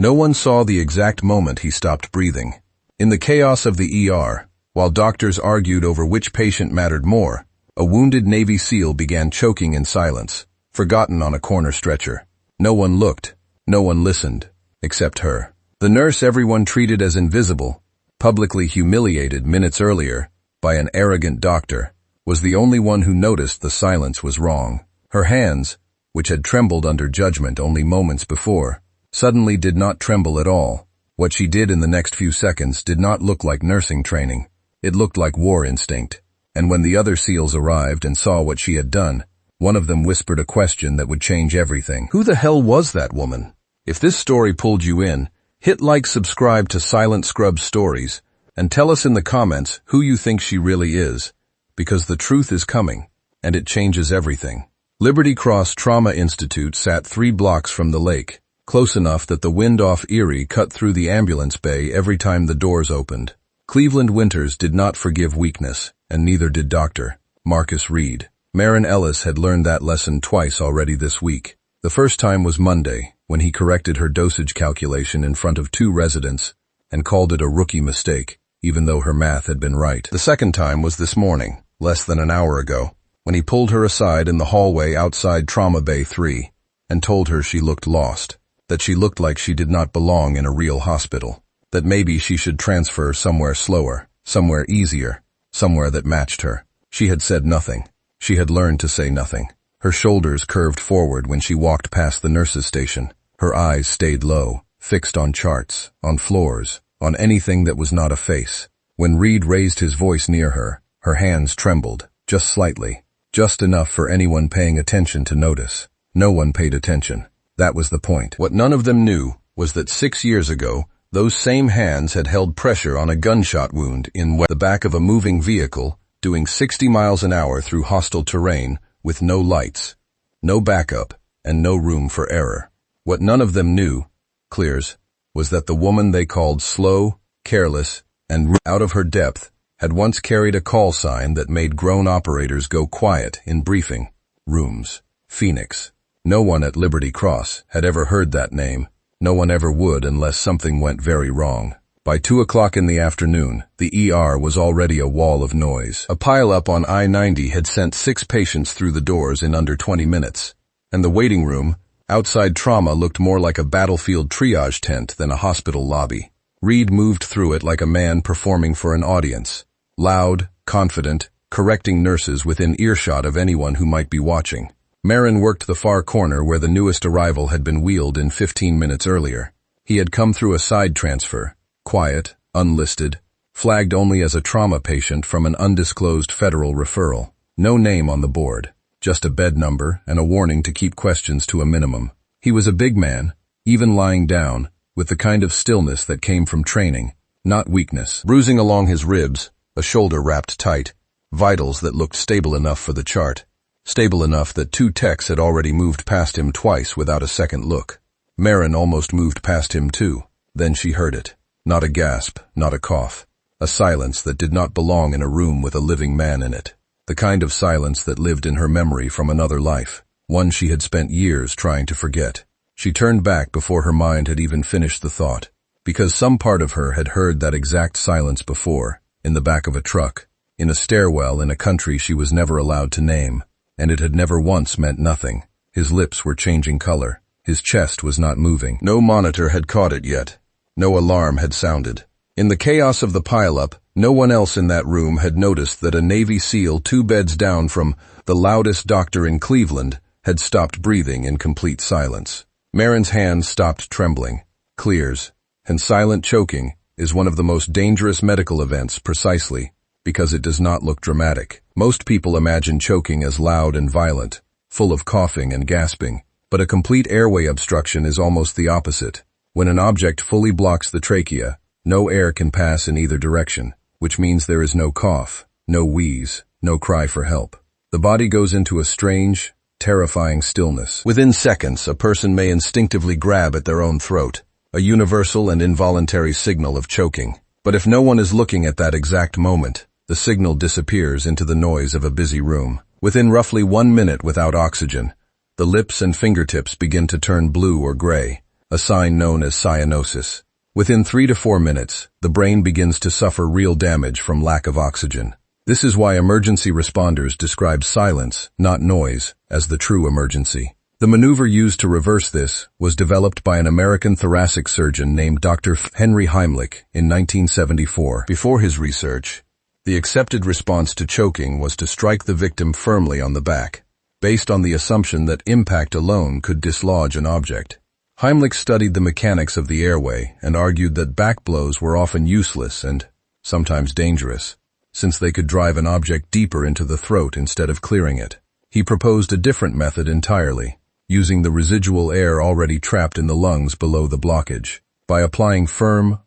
No one saw the exact moment he stopped breathing. In the chaos of the ER, while doctors argued over which patient mattered more, a wounded Navy SEAL began choking in silence, forgotten on a corner stretcher. No one looked, no one listened, except her. The nurse everyone treated as invisible, publicly humiliated minutes earlier by an arrogant doctor, was the only one who noticed the silence was wrong. Her hands, which had trembled under judgment only moments before, suddenly did not tremble at all. What she did in the next few seconds did not look like nursing training. It looked like war instinct. And when the other SEALs arrived and saw what she had done, one of them whispered a question that would change everything. Who the hell was that woman? If this story pulled you in, hit like, subscribe to Silent Scrub Stories, and tell us in the comments who you think she really is, because the truth is coming, and it changes everything. Liberty Cross Trauma Institute sat 3 blocks from the lake, close enough that the wind off Erie cut through the ambulance bay every time the doors opened. Cleveland winters did not forgive weakness, and neither did Dr. Marcus Reed. Marin Ellis had learned that lesson twice already this week. The first time was Monday, when he corrected her dosage calculation in front of 2 residents and called it a rookie mistake, even though her math had been right. The second time was this morning, less than an hour ago, when he pulled her aside in the hallway outside Trauma Bay 3 and told her she looked lost, that she looked like she did not belong in a real hospital, that maybe she should transfer somewhere slower, somewhere easier, somewhere that matched her. She had said nothing. She had learned to say nothing. Her shoulders curved forward when she walked past the nurse's station. Her eyes stayed low, fixed on charts, on floors, on anything that was not a face. When Reed raised his voice near her, her hands trembled, just slightly, just enough for anyone paying attention to notice. No one paid attention. That was the point. What none of them knew was that 6 years ago, those same hands had held pressure on a gunshot wound in the back of a moving vehicle, doing 60 miles an hour through hostile terrain with no lights, no backup, and no room for error. What none of them knew, Clears, was that the woman they called slow, careless, and out of her depth had once carried a call sign that made grown operators go quiet in briefing rooms. Phoenix. No one at Liberty Cross had ever heard that name. No one ever would unless something went very wrong. By 2 o'clock in the afternoon, the ER was already a wall of noise. A pile-up on I-90 had sent 6 patients through the doors in under 20 minutes, and the waiting room, outside trauma, looked more like a battlefield triage tent than a hospital lobby. Reed moved through it like a man performing for an audience, loud, confident, correcting nurses within earshot of anyone who might be watching. Marin worked the far corner where the newest arrival had been wheeled in 15 minutes earlier. He had come through a side transfer, quiet, unlisted, flagged only as a trauma patient from an undisclosed federal referral. No name on the board, just a bed number and a warning to keep questions to a minimum. He was a big man, even lying down, with the kind of stillness that came from training, not weakness. Bruising along his ribs, a shoulder wrapped tight, vitals that looked stable enough for the chart, stable enough that 2 techs had already moved past him twice without a second look. Marin almost moved past him too. Then she heard it. Not a gasp, not a cough. A silence that did not belong in a room with a living man in it. The kind of silence that lived in her memory from another life, one she had spent years trying to forget. She turned back before her mind had even finished the thought, because some part of her had heard that exact silence before, in the back of a truck, in a stairwell in a country she was never allowed to name, and it had never once meant nothing. His lips were changing color. His chest was not moving. No monitor had caught it yet. No alarm had sounded. In the chaos of the pileup, no one else in that room had noticed that a Navy SEAL 2 beds down from the loudest doctor in Cleveland had stopped breathing in complete silence. Marin's hands stopped trembling. Clears. And silent choking is one of the most dangerous medical events precisely because it does not look dramatic. Most people imagine choking as loud and violent, full of coughing and gasping, but a complete airway obstruction is almost the opposite. When an object fully blocks the trachea, no air can pass in either direction, which means there is no cough, no wheeze, no cry for help. The body goes into a strange, terrifying stillness. Within seconds, a person may instinctively grab at their own throat, a universal and involuntary signal of choking. But if no one is looking at that exact moment, the signal disappears into the noise of a busy room. Within roughly 1 minute without oxygen, the lips and fingertips begin to turn blue or gray. a sign known as cyanosis. Within 3 to 4 minutes, the brain begins to suffer real damage from lack of oxygen. This is why emergency responders describe silence, not noise, as the true emergency. The maneuver used to reverse this was developed by an American thoracic surgeon named Dr. Henry Heimlich in 1974. Before his research, the accepted response to choking was to strike the victim firmly on the back, based on the assumption that impact alone could dislodge an object. Heimlich studied the mechanics of the airway and argued that back blows were often useless and sometimes dangerous, since they could drive an object deeper into the throat instead of clearing it. He proposed a different method entirely, using the residual air already trapped in the lungs below the blockage. By applying firm,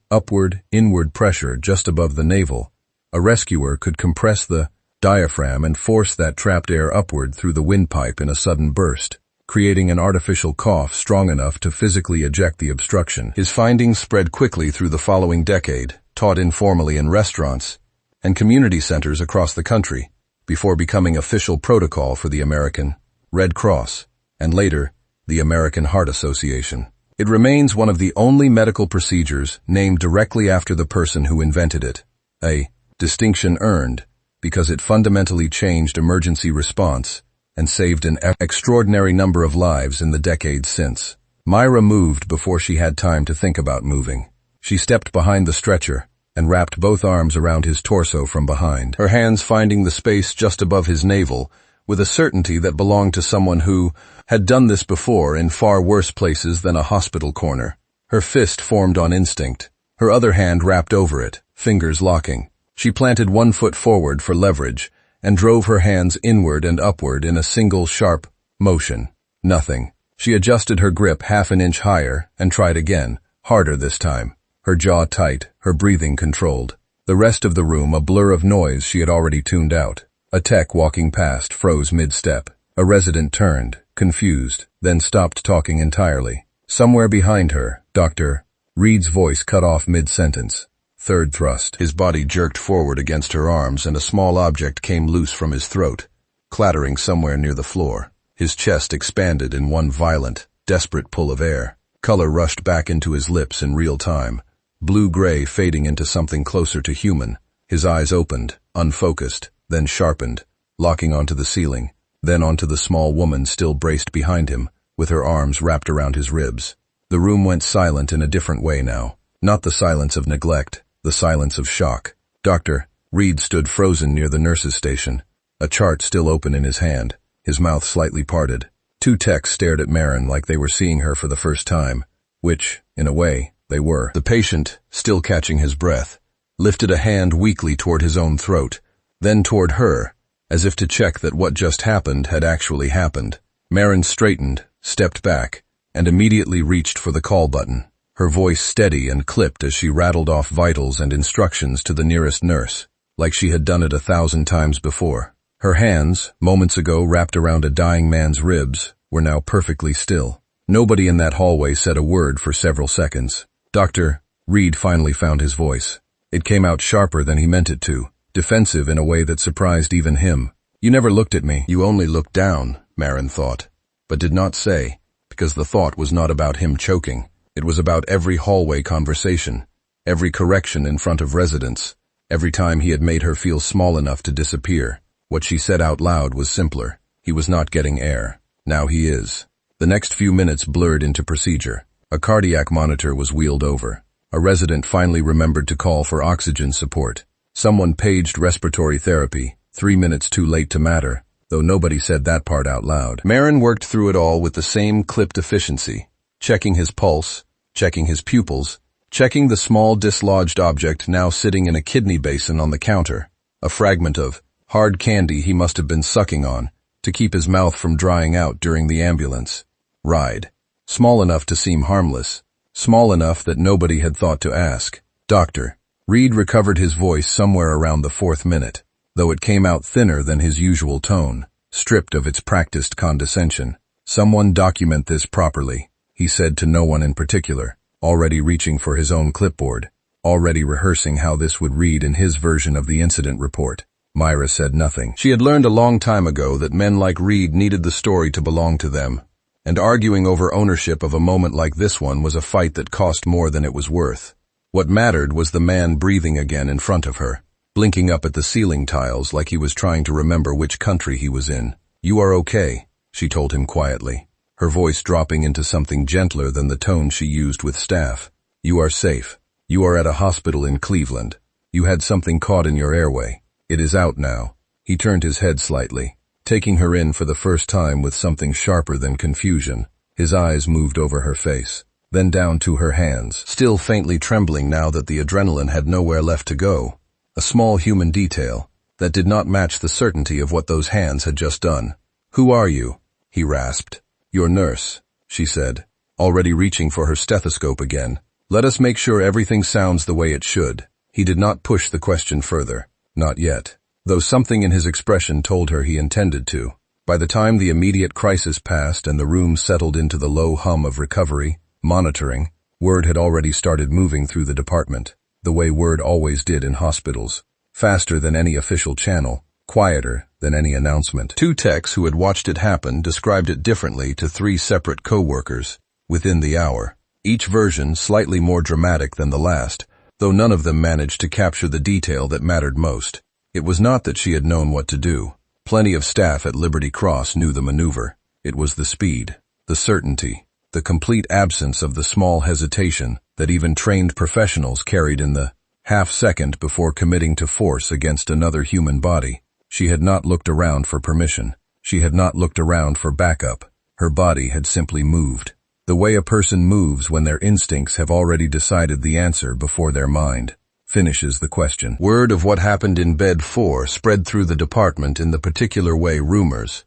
inward pressure just above the navel, a rescuer could compress the diaphragm and force that trapped air upward through the windpipe in a sudden burst, creating an artificial cough strong enough to physically eject the obstruction. His findings spread quickly through the following decade, taught informally in restaurants and community centers across the country, before becoming official protocol for the American Red Cross, and later, the American Heart Association. It remains one of the only medical procedures named directly after the person who invented it, a distinction earned because it fundamentally changed emergency response and saved an extraordinary number of lives in the decades since. Myra moved before she had time to think about moving. She stepped behind the stretcher and wrapped both arms around his torso from behind, her hands finding the space just above his navel with a certainty that belonged to someone who had done this before in far worse places than a hospital corner. Her fist formed on instinct, her other hand wrapped over it, fingers locking. She planted one foot forward for leverage and drove her hands inward and upward in a single sharp motion. Nothing. She adjusted her grip half an inch higher and tried again, harder this time. Her jaw tight, her breathing controlled. The rest of the room a blur of noise she had already tuned out. A tech walking past froze mid-step. A resident turned, confused, then stopped talking entirely. Somewhere behind her, Dr. Reed's voice cut off mid-sentence. Third thrust. His body jerked forward against her arms and a small object came loose from his throat, clattering somewhere near the floor. His chest expanded in one violent, desperate pull of air. Color rushed back into his lips in real time, blue-gray fading into something closer to human. His eyes opened, unfocused, then sharpened, locking onto the ceiling, then onto the small woman still braced behind him, with her arms wrapped around his ribs. The room went silent in a different way now. Not the silence of neglect, the silence of shock. Dr. Reed stood frozen near the nurse's station, a chart still open in his hand, his mouth slightly parted. Two techs stared at Marin like they were seeing her for the first time, which, in a way, they were. The patient, still catching his breath, lifted a hand weakly toward his own throat, then toward her, as if to check that what just happened had actually happened. Marin straightened, stepped back, and immediately reached for the call button, her voice steady and clipped as she rattled off vitals and instructions to the nearest nurse, like she had done it 1,000 times before. Her hands, moments ago wrapped around a dying man's ribs, were now perfectly still. Nobody in that hallway said a word for several seconds. Dr. Reed finally found his voice. It came out sharper than he meant it to, defensive in a way that surprised even him. "You never looked at me." "You only looked down," Marin thought, but did not say, because the thought was not about him choking. It was about every hallway conversation, every correction in front of residents, every time he had made her feel small enough to disappear. What she said out loud was simpler. He was not getting air. Now he is. The next few minutes blurred into procedure. A cardiac monitor was wheeled over. A resident finally remembered to call for oxygen support. Someone paged respiratory therapy, 3 minutes too late to matter, though nobody said that part out loud. Marin worked through it all with the same clipped efficiency, checking his pulse, checking his pupils, checking the small dislodged object now sitting in a kidney basin on the counter, a fragment of hard candy he must have been sucking on to keep his mouth from drying out during the ambulance ride. Small enough to seem harmless, small enough that nobody had thought to ask. Dr. Reed recovered his voice somewhere around the 4th minute, though it came out thinner than his usual tone, stripped of its practiced condescension. "Someone document this properly," he said to no one in particular, already reaching for his own clipboard, already rehearsing how this would read in his version of the incident report. Myra said nothing. She had learned a long time ago that men like Reed needed the story to belong to them, And arguing over ownership of a moment like this one was a fight that cost more than it was worth. What mattered was the man breathing again in front of her, blinking up at the ceiling tiles like he was trying to remember which country he was in. "You are okay," she told him quietly, her voice dropping into something gentler than the tone she used with staff. "You are safe. You are at a hospital in Cleveland. You had something caught in your airway. It is out now." He turned his head slightly, taking her in for the first time with something sharper than confusion. His eyes moved over her face, then down to her hands, still faintly trembling now that the adrenaline had nowhere left to go. A small human detail that did not match the certainty of what those hands had just done. "Who are you?" he rasped. "Your nurse," she said, already reaching for her stethoscope again. "Let us make sure everything sounds the way it should." He did not push the question further. Not yet, though something in his expression told her he intended to. By the time the immediate crisis passed and the room settled into the low hum of recovery, monitoring, word had already started moving through the department, the way word always did in hospitals, faster than any official channel, quieter than any announcement. Two techs who had watched it happen described it differently to three separate co-workers within the hour, each version slightly more dramatic than the last, though none of them managed to capture the detail that mattered most. It was not that she had known what to do. Plenty of staff at Liberty Cross knew the maneuver. It was the speed, the certainty, the complete absence of the small hesitation that even trained professionals carried in the half-second before committing to force against another human body. She had not looked around for permission. She had not looked around for backup. Her body had simply moved. The way a person moves when their instincts have already decided the answer before their mind finishes the question. Word of what happened in Bed 4 spread through the department in the particular way rumors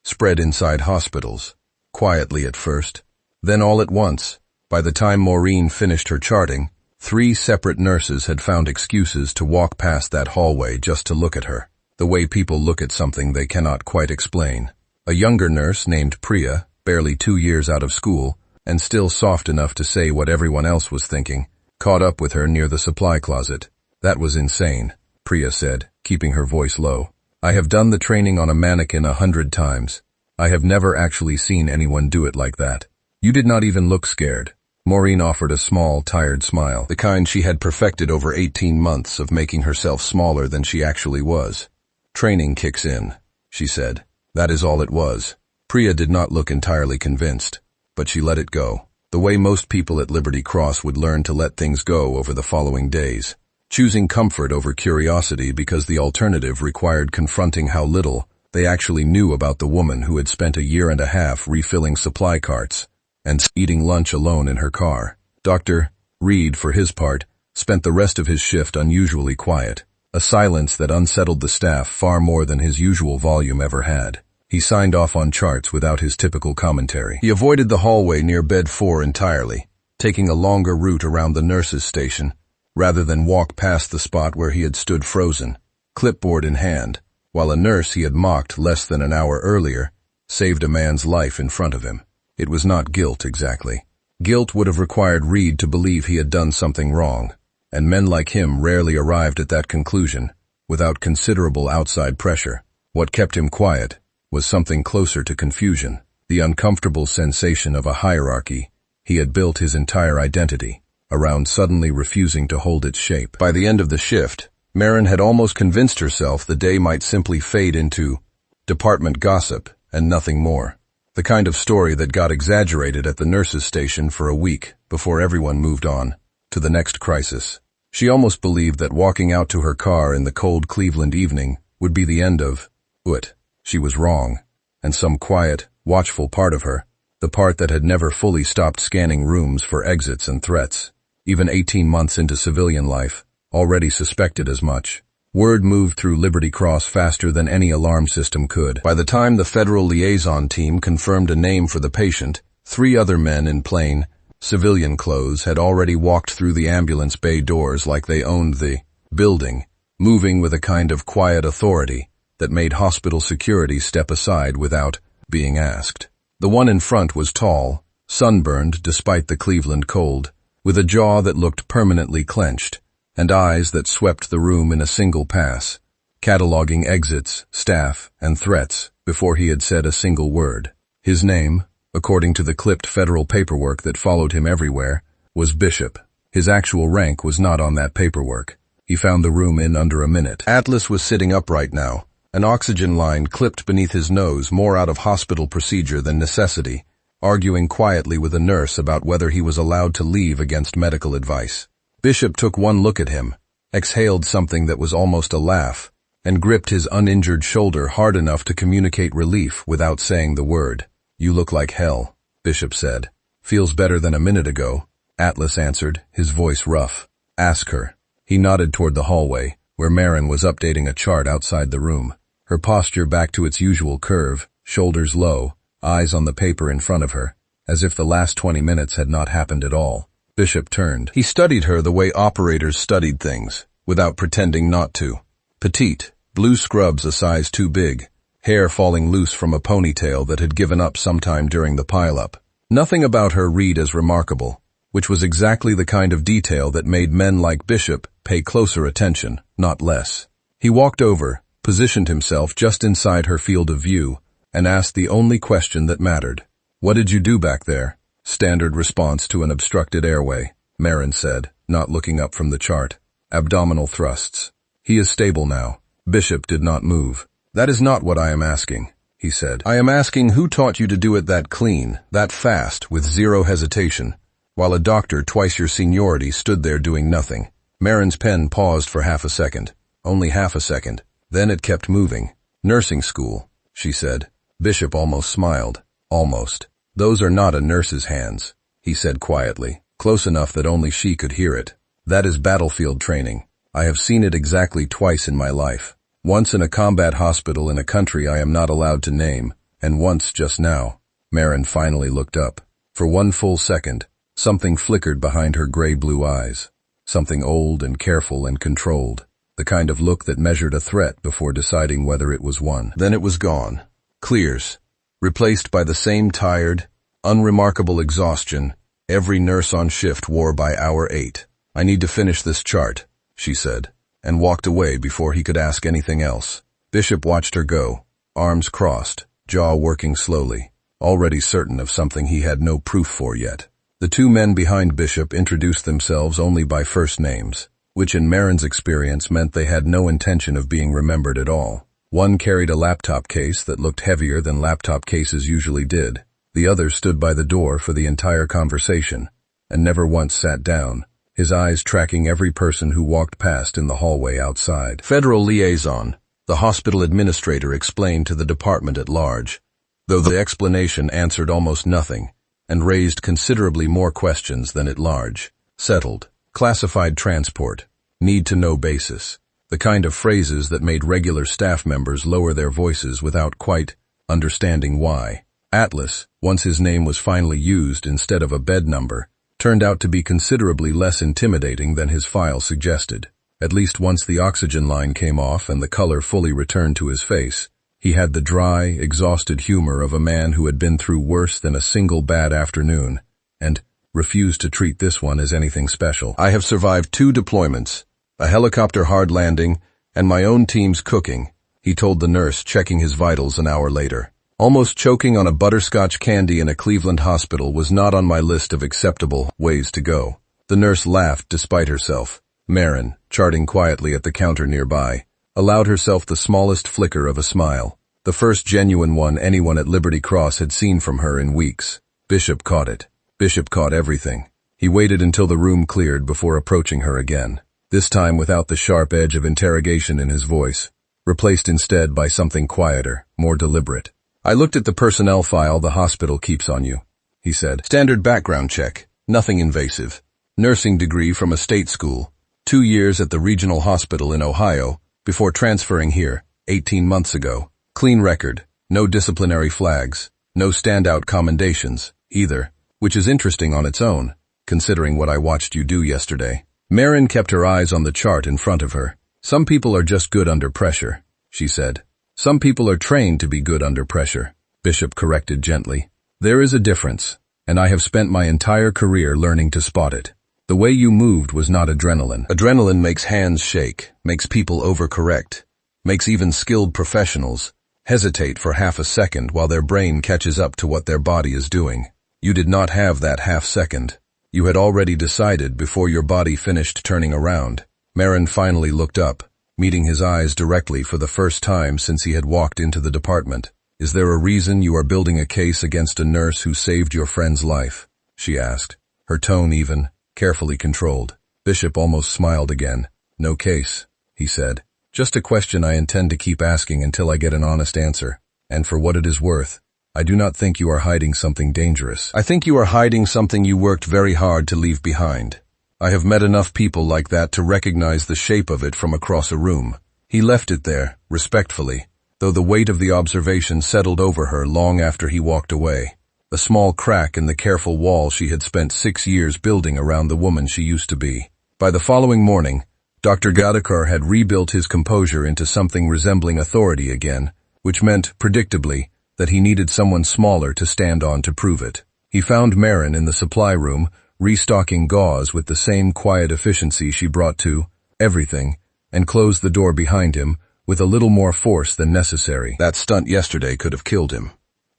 spread inside hospitals, quietly at first, then all at once. By the time Maureen finished her charting, 3 separate nurses had found excuses to walk past that hallway just to look at her, the way people look at something they cannot quite explain. A younger nurse named Priya, barely 2 years out of school, and still soft enough to say what everyone else was thinking, caught up with her near the supply closet. "That was insane," Priya said, keeping her voice low. "I have done the training on a mannequin 100 times. I have never actually seen anyone do it like that. You did not even look scared." Maureen offered a small, tired smile, the kind she had perfected over 18 months of making herself smaller than she actually was. "Training kicks in," she said. That is all it was. Priya did not look entirely convinced, but she let it go, the way most people at Liberty Cross would learn to let things go over the following days, choosing comfort over curiosity because the alternative required confronting how little they actually knew about the woman who had spent a year and a half refilling supply carts and eating lunch alone in her car. Dr. Reed, for his part, spent the rest of his shift unusually quiet, a silence that unsettled the staff far more than his usual volume ever had. He signed off on charts without his typical commentary. He avoided the hallway near Bed 4 entirely, taking a longer route around the nurses' station, rather than walk past the spot where he had stood frozen, clipboard in hand, while a nurse he had mocked less than an hour earlier saved a man's life in front of him. It was not guilt exactly. Guilt would have required Reed to believe he had done something wrong, and men like him rarely arrived at that conclusion without considerable outside pressure. What kept him quiet was something closer to confusion, the uncomfortable sensation of a hierarchy he had built his entire identity around suddenly refusing to hold its shape. By the end of the shift, Marin had almost convinced herself the day might simply fade into department gossip and nothing more, the kind of story that got exaggerated at the nurses' station for a week before everyone moved on to the next crisis. She almost believed that walking out to her car in the cold Cleveland evening would be the end of it. She was wrong, and some quiet, watchful part of her, the part that had never fully stopped scanning rooms for exits and threats, even 18 months into civilian life, already suspected as much. Word moved through Liberty Cross faster than any alarm system could. By the time the federal liaison team confirmed a name for the patient, 3 other men in plain, civilian clothes had already walked through the ambulance bay doors like they owned the building, moving with a kind of quiet authority that made hospital security step aside without being asked. The one in front was tall, sunburned despite the Cleveland cold, with a jaw that looked permanently clenched, and eyes that swept the room in a single pass, cataloging exits, staff, and threats before he had said a single word. His name according to the clipped federal paperwork that followed him everywhere, was Bishop. His actual rank was not on that paperwork. He found the room in under a minute. Atlas was sitting upright now, an oxygen line clipped beneath his nose more out of hospital procedure than necessity, arguing quietly with a nurse about whether he was allowed to leave against medical advice. Bishop took one look at him, exhaled something that was almost a laugh, and gripped his uninjured shoulder hard enough to communicate relief without saying the word. "You look like hell," Bishop said. "Feels better than a minute ago," Atlas answered, his voice rough. "Ask her." He nodded toward the hallway, where Marin was updating a chart outside the room, her posture back to its usual curve, shoulders low, eyes on the paper in front of her, as if the last 20 minutes had not happened at all. Bishop turned. He studied her the way operators studied things, without pretending not to. Petite, blue scrubs a size too big, hair falling loose from a ponytail that had given up sometime during the pile-up. Nothing about her read as remarkable, which was exactly the kind of detail that made men like Bishop pay closer attention, not less. He walked over, positioned himself just inside her field of view, and asked the only question that mattered. "What did you do back there?" Standard response to an obstructed airway, Marin said, not looking up from the chart. "Abdominal thrusts. He is stable now." Bishop did not move. "That is not what I am asking," he said. "I am asking who taught you to do it that clean, that fast, with zero hesitation, while a doctor twice your seniority stood there doing nothing." Marin's pen paused for half a second. Only half a second. Then it kept moving. "Nursing school," she said. Bishop almost smiled. "Almost. Those are not a nurse's hands," he said quietly, close enough that only she could hear it. "That is battlefield training. I have seen it exactly twice in my life. Once in a combat hospital in a country I am not allowed to name, and once just now." Marin finally looked up. For one full second, something flickered behind her gray-blue eyes. Something old and careful and controlled. The kind of look that measured a threat before deciding whether it was one. Then it was gone. Clears. Replaced by the same tired, unremarkable exhaustion every nurse on shift wore by hour 8. "I need to finish this chart," she said, and walked away before he could ask anything else. Bishop watched her go, arms crossed, jaw working slowly, already certain of something he had no proof for yet. The two men behind Bishop introduced themselves only by first names, which in Marin's experience meant they had no intention of being remembered at all. One carried a laptop case that looked heavier than laptop cases usually did. The other stood by the door for the entire conversation, and never once sat down, his eyes tracking every person who walked past in the hallway outside. "Federal liaison," the hospital administrator explained to the department at large, though the explanation answered almost nothing, and raised considerably more questions than at large. "Settled. Classified transport. Need-to-know basis." The kind of phrases that made regular staff members lower their voices without quite understanding why. Atlas, once his name was finally used instead of a bed number, turned out to be considerably less intimidating than his file suggested. At least once the oxygen line came off and the color fully returned to his face, he had the dry, exhausted humor of a man who had been through worse than a single bad afternoon, and refused to treat this one as anything special. "I have survived 2 deployments, a helicopter hard landing, and my own team's cooking," he told the nurse, checking his vitals an hour later. "Almost choking on a butterscotch candy in a Cleveland hospital was not on my list of acceptable ways to go." The nurse laughed despite herself. Marin, charting quietly at the counter nearby, allowed herself the smallest flicker of a smile, the first genuine one anyone at Liberty Cross had seen from her in weeks. Bishop caught it. Bishop caught everything. He waited until the room cleared before approaching her again, this time without the sharp edge of interrogation in his voice, replaced instead by something quieter, more deliberate. "I looked at the personnel file the hospital keeps on you," he said. "Standard background check, nothing invasive. Nursing degree from a state school, 2 years at the regional hospital in Ohio, before transferring here, 18 months ago. Clean record, no disciplinary flags, no standout commendations, either, which is interesting on its own, considering what I watched you do yesterday." Marin kept her eyes on the chart in front of her. "Some people are just good under pressure," she said. "Some people are trained to be good under pressure," Bishop corrected gently. "There is a difference, and I have spent my entire career learning to spot it. The way you moved was not adrenaline. Adrenaline makes hands shake, makes people overcorrect, makes even skilled professionals, hesitate for half a second while their brain catches up to what their body is doing. You did not have that half second. You had already decided before your body finished turning around. Marin finally looked up, meeting his eyes directly for the first time since he had walked into the department. "Is there a reason you are building a case against a nurse who saved your friend's life?" she asked, her tone even, carefully controlled. Bishop almost smiled again. "No case," he said. "Just a question I intend to keep asking until I get an honest answer. And for what it is worth, I do not think you are hiding something dangerous. I think you are hiding something you worked very hard to leave behind. I have met enough people like that to recognize the shape of it from across a room." He left it there, respectfully, though the weight of the observation settled over her long after he walked away. A small crack in the careful wall she had spent 6 years building around the woman she used to be. By the following morning, Dr. Gadekar had rebuilt his composure into something resembling authority again, which meant, predictably, that he needed someone smaller to stand on to prove it. He found Marin in the supply room, restocking gauze with the same quiet efficiency she brought to everything, and closed the door behind him with a little more force than necessary. "That stunt yesterday could have killed him,"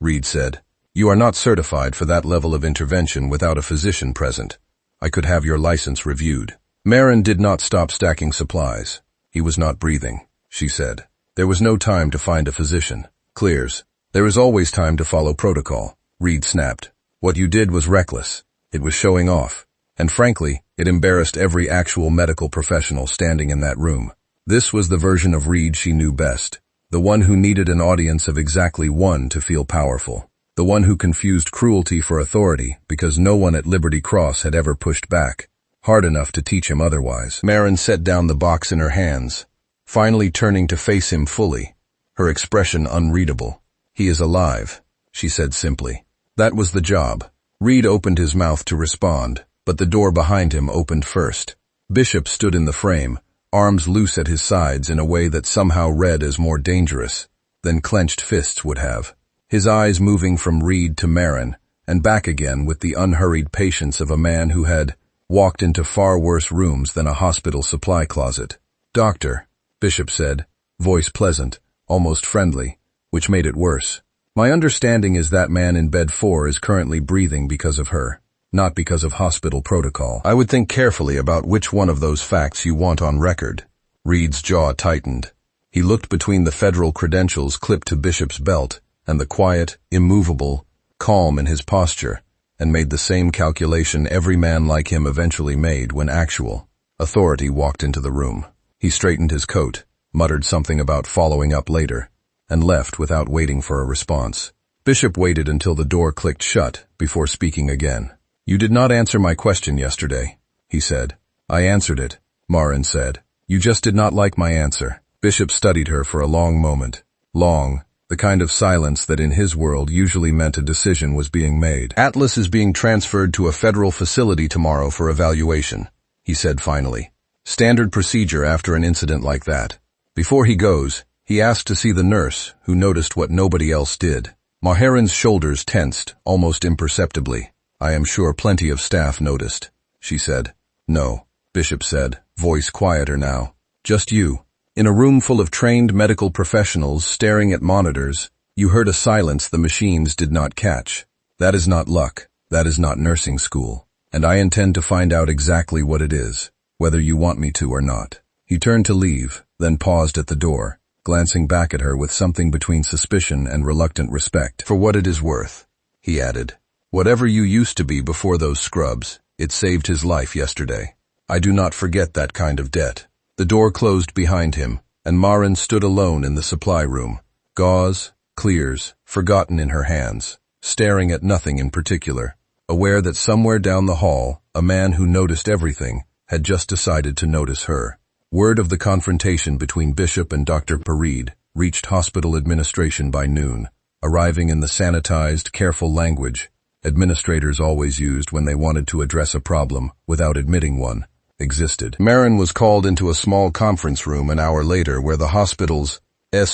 Reed said. "You are not certified for that level of intervention without a physician present. I could have your license reviewed." Marin did not stop stacking supplies. "He was not breathing," she said. "There was no time to find a physician. Clears. There is always time to follow protocol," Reed snapped. "What you did was reckless. It was showing off. And frankly, it embarrassed every actual medical professional standing in that room." This was the version of Reed she knew best. The one who needed an audience of exactly one to feel powerful. The one who confused cruelty for authority because no one at Liberty Cross had ever pushed back hard enough to teach him otherwise. Marin set down the box in her hands, finally turning to face him fully, her expression unreadable. "He is alive," she said simply. That was the job. Reed opened his mouth to respond, but the door behind him opened first. Bishop stood in the frame, arms loose at his sides in a way that somehow read as more dangerous than clenched fists would have. His eyes moving from Reed to Marin, and back again with the unhurried patience of a man who had walked into far worse rooms than a hospital supply closet. "Doctor," Bishop said, voice pleasant, almost friendly, which made it worse. "My understanding is that man in bed 4 is currently breathing because of her, not because of hospital protocol. I would think carefully about which one of those facts you want on record." Reed's jaw tightened. He looked between the federal credentials clipped to Bishop's belt and the quiet, immovable, calm in his posture, and made the same calculation every man like him eventually made when actual authority walked into the room. He straightened his coat, muttered something about following up later, and left without waiting for a response. Bishop waited until the door clicked shut before speaking again. "You did not answer my question yesterday," he said. "I answered it," Marin said. "You just did not like my answer." Bishop studied her for a long moment. Long, the kind of silence that in his world usually meant a decision was being made. "Atlas is being transferred to a federal facility tomorrow for evaluation," he said finally. "Standard procedure after an incident like that. Before he goes, he asked to see the nurse, who noticed what nobody else did." Maharan's shoulders tensed, almost imperceptibly. "I am sure plenty of staff noticed," she said. "No," Bishop said, voice quieter now. "Just you. In a room full of trained medical professionals staring at monitors, you heard a silence the machines did not catch. That is not luck. That is not nursing school. And I intend to find out exactly what it is, whether you want me to or not." He turned to leave, then paused at the door, glancing back at her with something between suspicion and reluctant respect. "For what it is worth," he added. "Whatever you used to be before those scrubs, it saved his life yesterday. I do not forget that kind of debt." The door closed behind him, and Marin stood alone in the supply room, gauze, clears, forgotten in her hands, staring at nothing in particular, aware that somewhere down the hall, a man who noticed everything had just decided to notice her. Word of the confrontation between Bishop and Dr. Pareed reached hospital administration by noon, arriving in the sanitized, careful language administrators always used when they wanted to address a problem without admitting one existed. Marin was called into a small conference room an hour later where the hospital's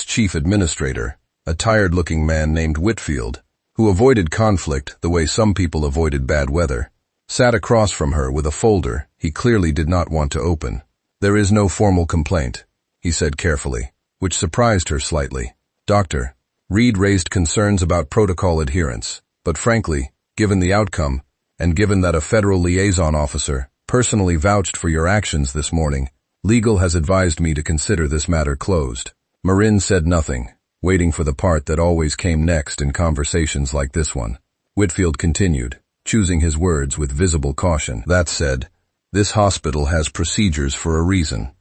chief administrator, a tired-looking man named Whitfield, who avoided conflict the way some people avoided bad weather, sat across from her with a folder he clearly did not want to open. "There is no formal complaint," he said carefully, which surprised her slightly. "Doctor, Reed raised concerns about protocol adherence, but frankly, given the outcome, and given that a federal liaison officer personally vouched for your actions this morning, legal has advised me to consider this matter closed. Marin said nothing, waiting for the part that always came next in conversations like this one. Whitfield continued, choosing his words with visible caution. That said, this hospital has procedures for a reason,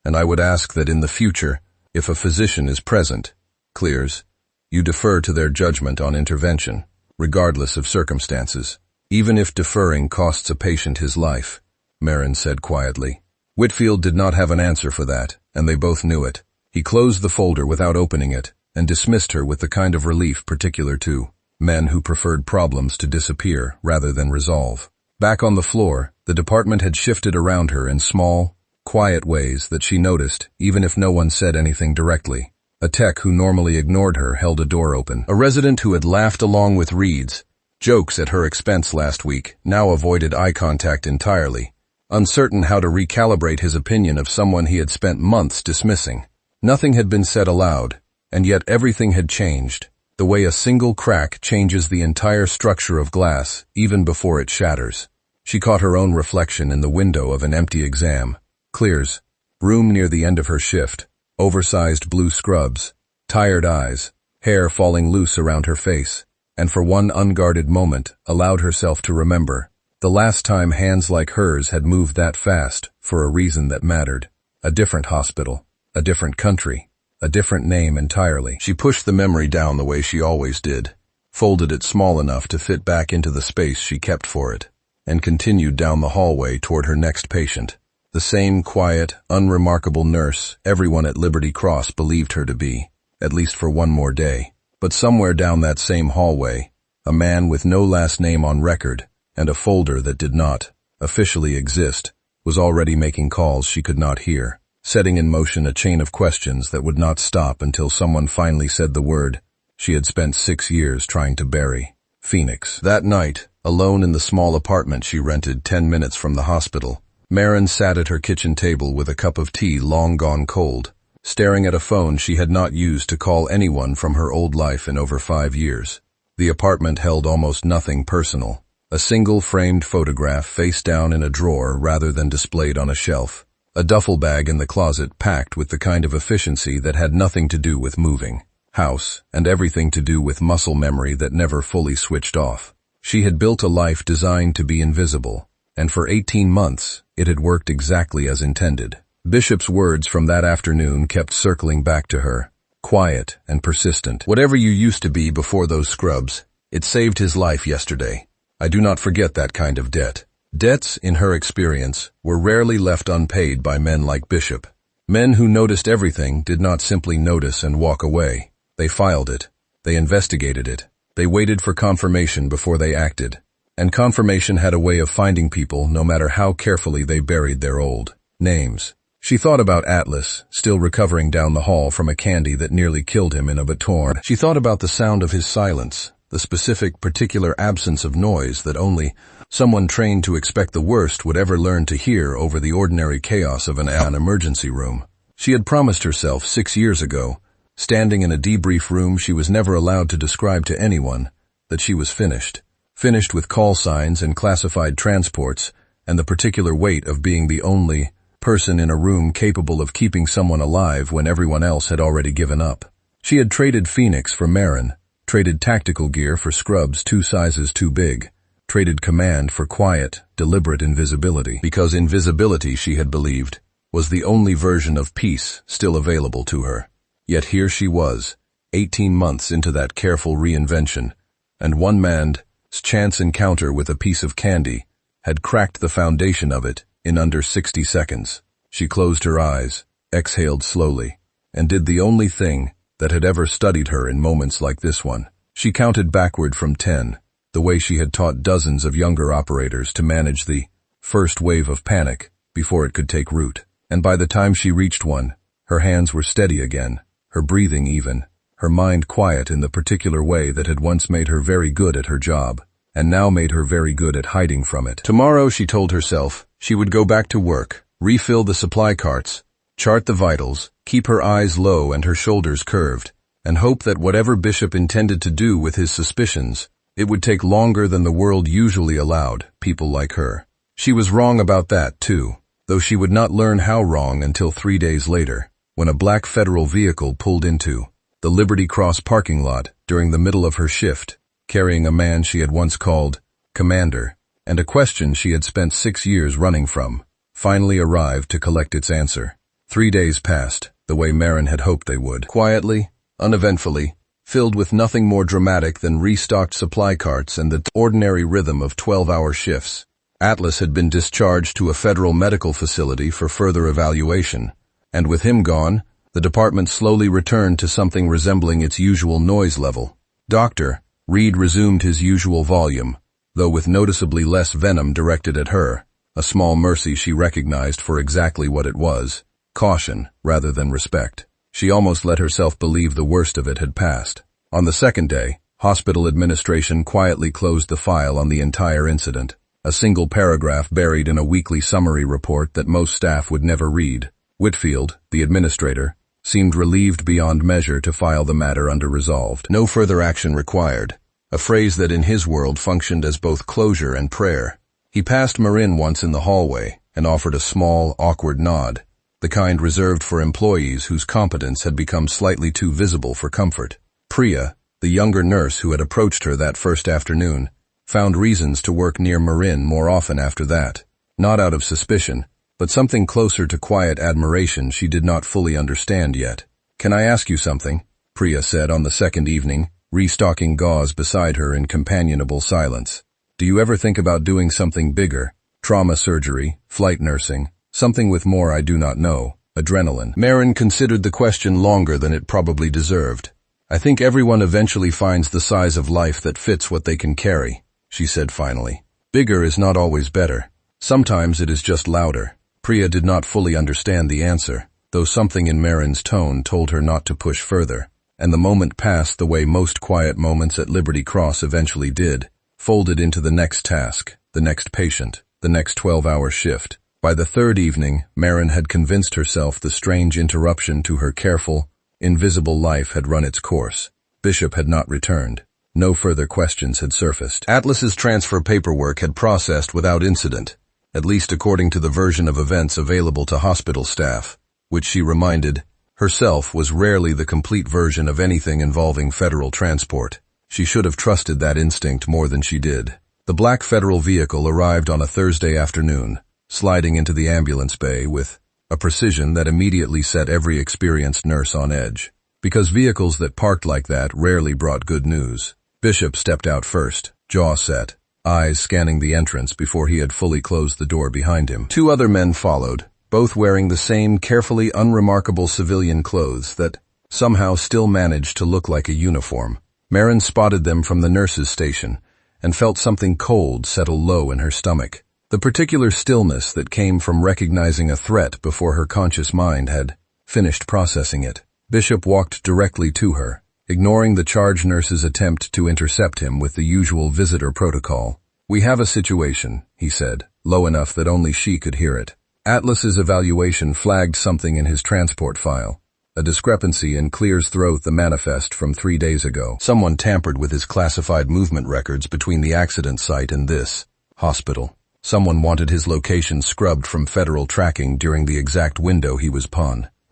and I would ask that in the future, if a physician is present, clears, you defer to their judgment on intervention, regardless of circumstances, even if deferring costs a patient his life, Marin said quietly. Whitfield did not have an answer for that, and they both knew it. He closed the folder without opening it, and dismissed her with the kind of relief particular to men who preferred problems to disappear rather than resolve. Back on the floor, the department had shifted around her in small, quiet ways that she noticed, even if no one said anything directly. A tech who normally ignored her held a door open. A resident who had laughed along with Reed's jokes at her expense last week now avoided eye contact entirely, uncertain how to recalibrate his opinion of someone he had spent months dismissing. Nothing had been said aloud, and yet everything had changed, the way a single crack changes the entire structure of glass even before it shatters. She caught her own reflection in the window of an empty exam. Clears, room near the end of her shift, oversized blue scrubs, tired eyes, hair falling loose around her face, and for one unguarded moment allowed herself to remember the last time hands like hers had moved that fast for a reason that mattered. A different hospital, a different country, a different name entirely. She pushed the memory down the way she always did, folded it small enough to fit back into the space she kept for it, and continued down the hallway toward her next patient. The same quiet, unremarkable nurse everyone at Liberty Cross believed her to be, at least for one more day. But somewhere down that same hallway, a man with no last name on record and a folder that did not officially exist was already making calls she could not hear, setting in motion a chain of questions that would not stop until someone finally said the word she had spent 6 years trying to bury: Phoenix. That night, alone in the small apartment she rented 10 minutes from the hospital, Marin sat at her kitchen table with a cup of tea long gone cold, staring at a phone she had not used to call anyone from her old life in over 5 years. The apartment held almost nothing personal, a single framed photograph face down in a drawer rather than displayed on a shelf, a duffel bag in the closet packed with the kind of efficiency that had nothing to do with moving house and everything to do with muscle memory that never fully switched off. She had built a life designed to be invisible, and for 18 months, it had worked exactly as intended. Bishop's words from that afternoon kept circling back to her, quiet and persistent. Whatever you used to be before those scrubs, it saved his life yesterday. I do not forget that kind of debt. Debts, in her experience, were rarely left unpaid by men like Bishop. Men who noticed everything did not simply notice and walk away. They filed it. They investigated it. They waited for confirmation before they acted. And confirmation had a way of finding people no matter how carefully they buried their old names. She thought about Atlas, still recovering down the hall from a candy that nearly killed him in a baton. She thought about the sound of his silence, the specific, particular absence of noise that only someone trained to expect the worst would ever learn to hear over the ordinary chaos of an emergency room. She had promised herself 6 years ago, standing in a debrief room she was never allowed to describe to anyone, that she was finished. Finished with call signs and classified transports, and the particular weight of being the only person in a room capable of keeping someone alive when everyone else had already given up. She had traded Phoenix for Marin, traded tactical gear for scrubs 2 sizes too big, traded command for quiet, deliberate invisibility, because invisibility, she had believed, was the only version of peace still available to her. Yet here she was, 18 months into that careful reinvention, and one man's chance encounter with a piece of candy had cracked the foundation of it in under 60 seconds. She closed her eyes, exhaled slowly, and did the only thing that had ever studied her in moments like this one. She counted backward from 10, the way she had taught dozens of younger operators to manage the first wave of panic before it could take root. And by the time she reached 1, her hands were steady again, her breathing even, her mind quiet in the particular way that had once made her very good at her job, and now made her very good at hiding from it. Tomorrow, she told herself, she would go back to work, refill the supply carts, chart the vitals, keep her eyes low and her shoulders curved, and hope that whatever Bishop intended to do with his suspicions, it would take longer than the world usually allowed people like her. She was wrong about that, too, though she would not learn how wrong until 3 days later, when a black federal vehicle pulled into the Liberty Cross parking lot during the middle of her shift, carrying a man she had once called Commander, and a question she had spent 6 years running from, finally arrived to collect its answer. 3 days passed, the way Marin had hoped they would. Quietly, uneventfully, filled with nothing more dramatic than restocked supply carts and the ordinary rhythm of 12-hour shifts. Atlas had been discharged to a federal medical facility for further evaluation, and with him gone, the department slowly returned to something resembling its usual noise level. Dr. Reed resumed his usual volume, though with noticeably less venom directed at her, a small mercy she recognized for exactly what it was, caution rather than respect. She almost let herself believe the worst of it had passed. On the second day, hospital administration quietly closed the file on the entire incident, a single paragraph buried in a weekly summary report that most staff would never read. Whitfield, the administrator, seemed relieved beyond measure to file the matter under resolved. No further action required, a phrase that in his world functioned as both closure and prayer. He passed Marin once in the hallway and offered a small, awkward nod, the kind reserved for employees whose competence had become slightly too visible for comfort. Priya, the younger nurse who had approached her that first afternoon, found reasons to work near Marin more often after that, not out of suspicion, but something closer to quiet admiration she did not fully understand yet. "Can I ask you something?" Priya said on the second evening, restocking gauze beside her in companionable silence. "Do you ever think about doing something bigger? Trauma surgery, flight nursing, something with more I do not know, adrenaline?" Marin considered the question longer than it probably deserved. "I think everyone eventually finds the size of life that fits what they can carry," she said finally. "Bigger is not always better. Sometimes it is just louder." Priya did not fully understand the answer, though something in Marin's tone told her not to push further, and the moment passed the way most quiet moments at Liberty Cross eventually did, folded into the next task, the next patient, the next 12-hour shift. By the third evening, Marin had convinced herself the strange interruption to her careful, invisible life had run its course. Bishop had not returned. No further questions had surfaced. Atlas's transfer paperwork had processed without incident, at least according to the version of events available to hospital staff, which she reminded herself was rarely the complete version of anything involving federal transport. She should have trusted that instinct more than she did. The black federal vehicle arrived on a Thursday afternoon, sliding into the ambulance bay with a precision that immediately set every experienced nurse on edge, because vehicles that parked like that rarely brought good news. Bishop stepped out first, jaw set, eyes scanning the entrance before he had fully closed the door behind him. 2 other men followed, both wearing the same carefully unremarkable civilian clothes that somehow still managed to look like a uniform. Marin spotted them from the nurse's station and felt something cold settle low in her stomach. The particular stillness that came from recognizing a threat before her conscious mind had finished processing it. Bishop walked directly to her, ignoring the charge nurse's attempt to intercept him with the usual visitor protocol. "We have a situation," he said, low enough that only she could hear it. Atlas's evaluation flagged something in his transport file, a discrepancy in Clear's throat, the manifest from 3 days ago. Someone tampered with his classified movement records between the accident site and this hospital. Someone wanted his location scrubbed from federal tracking during the exact window he was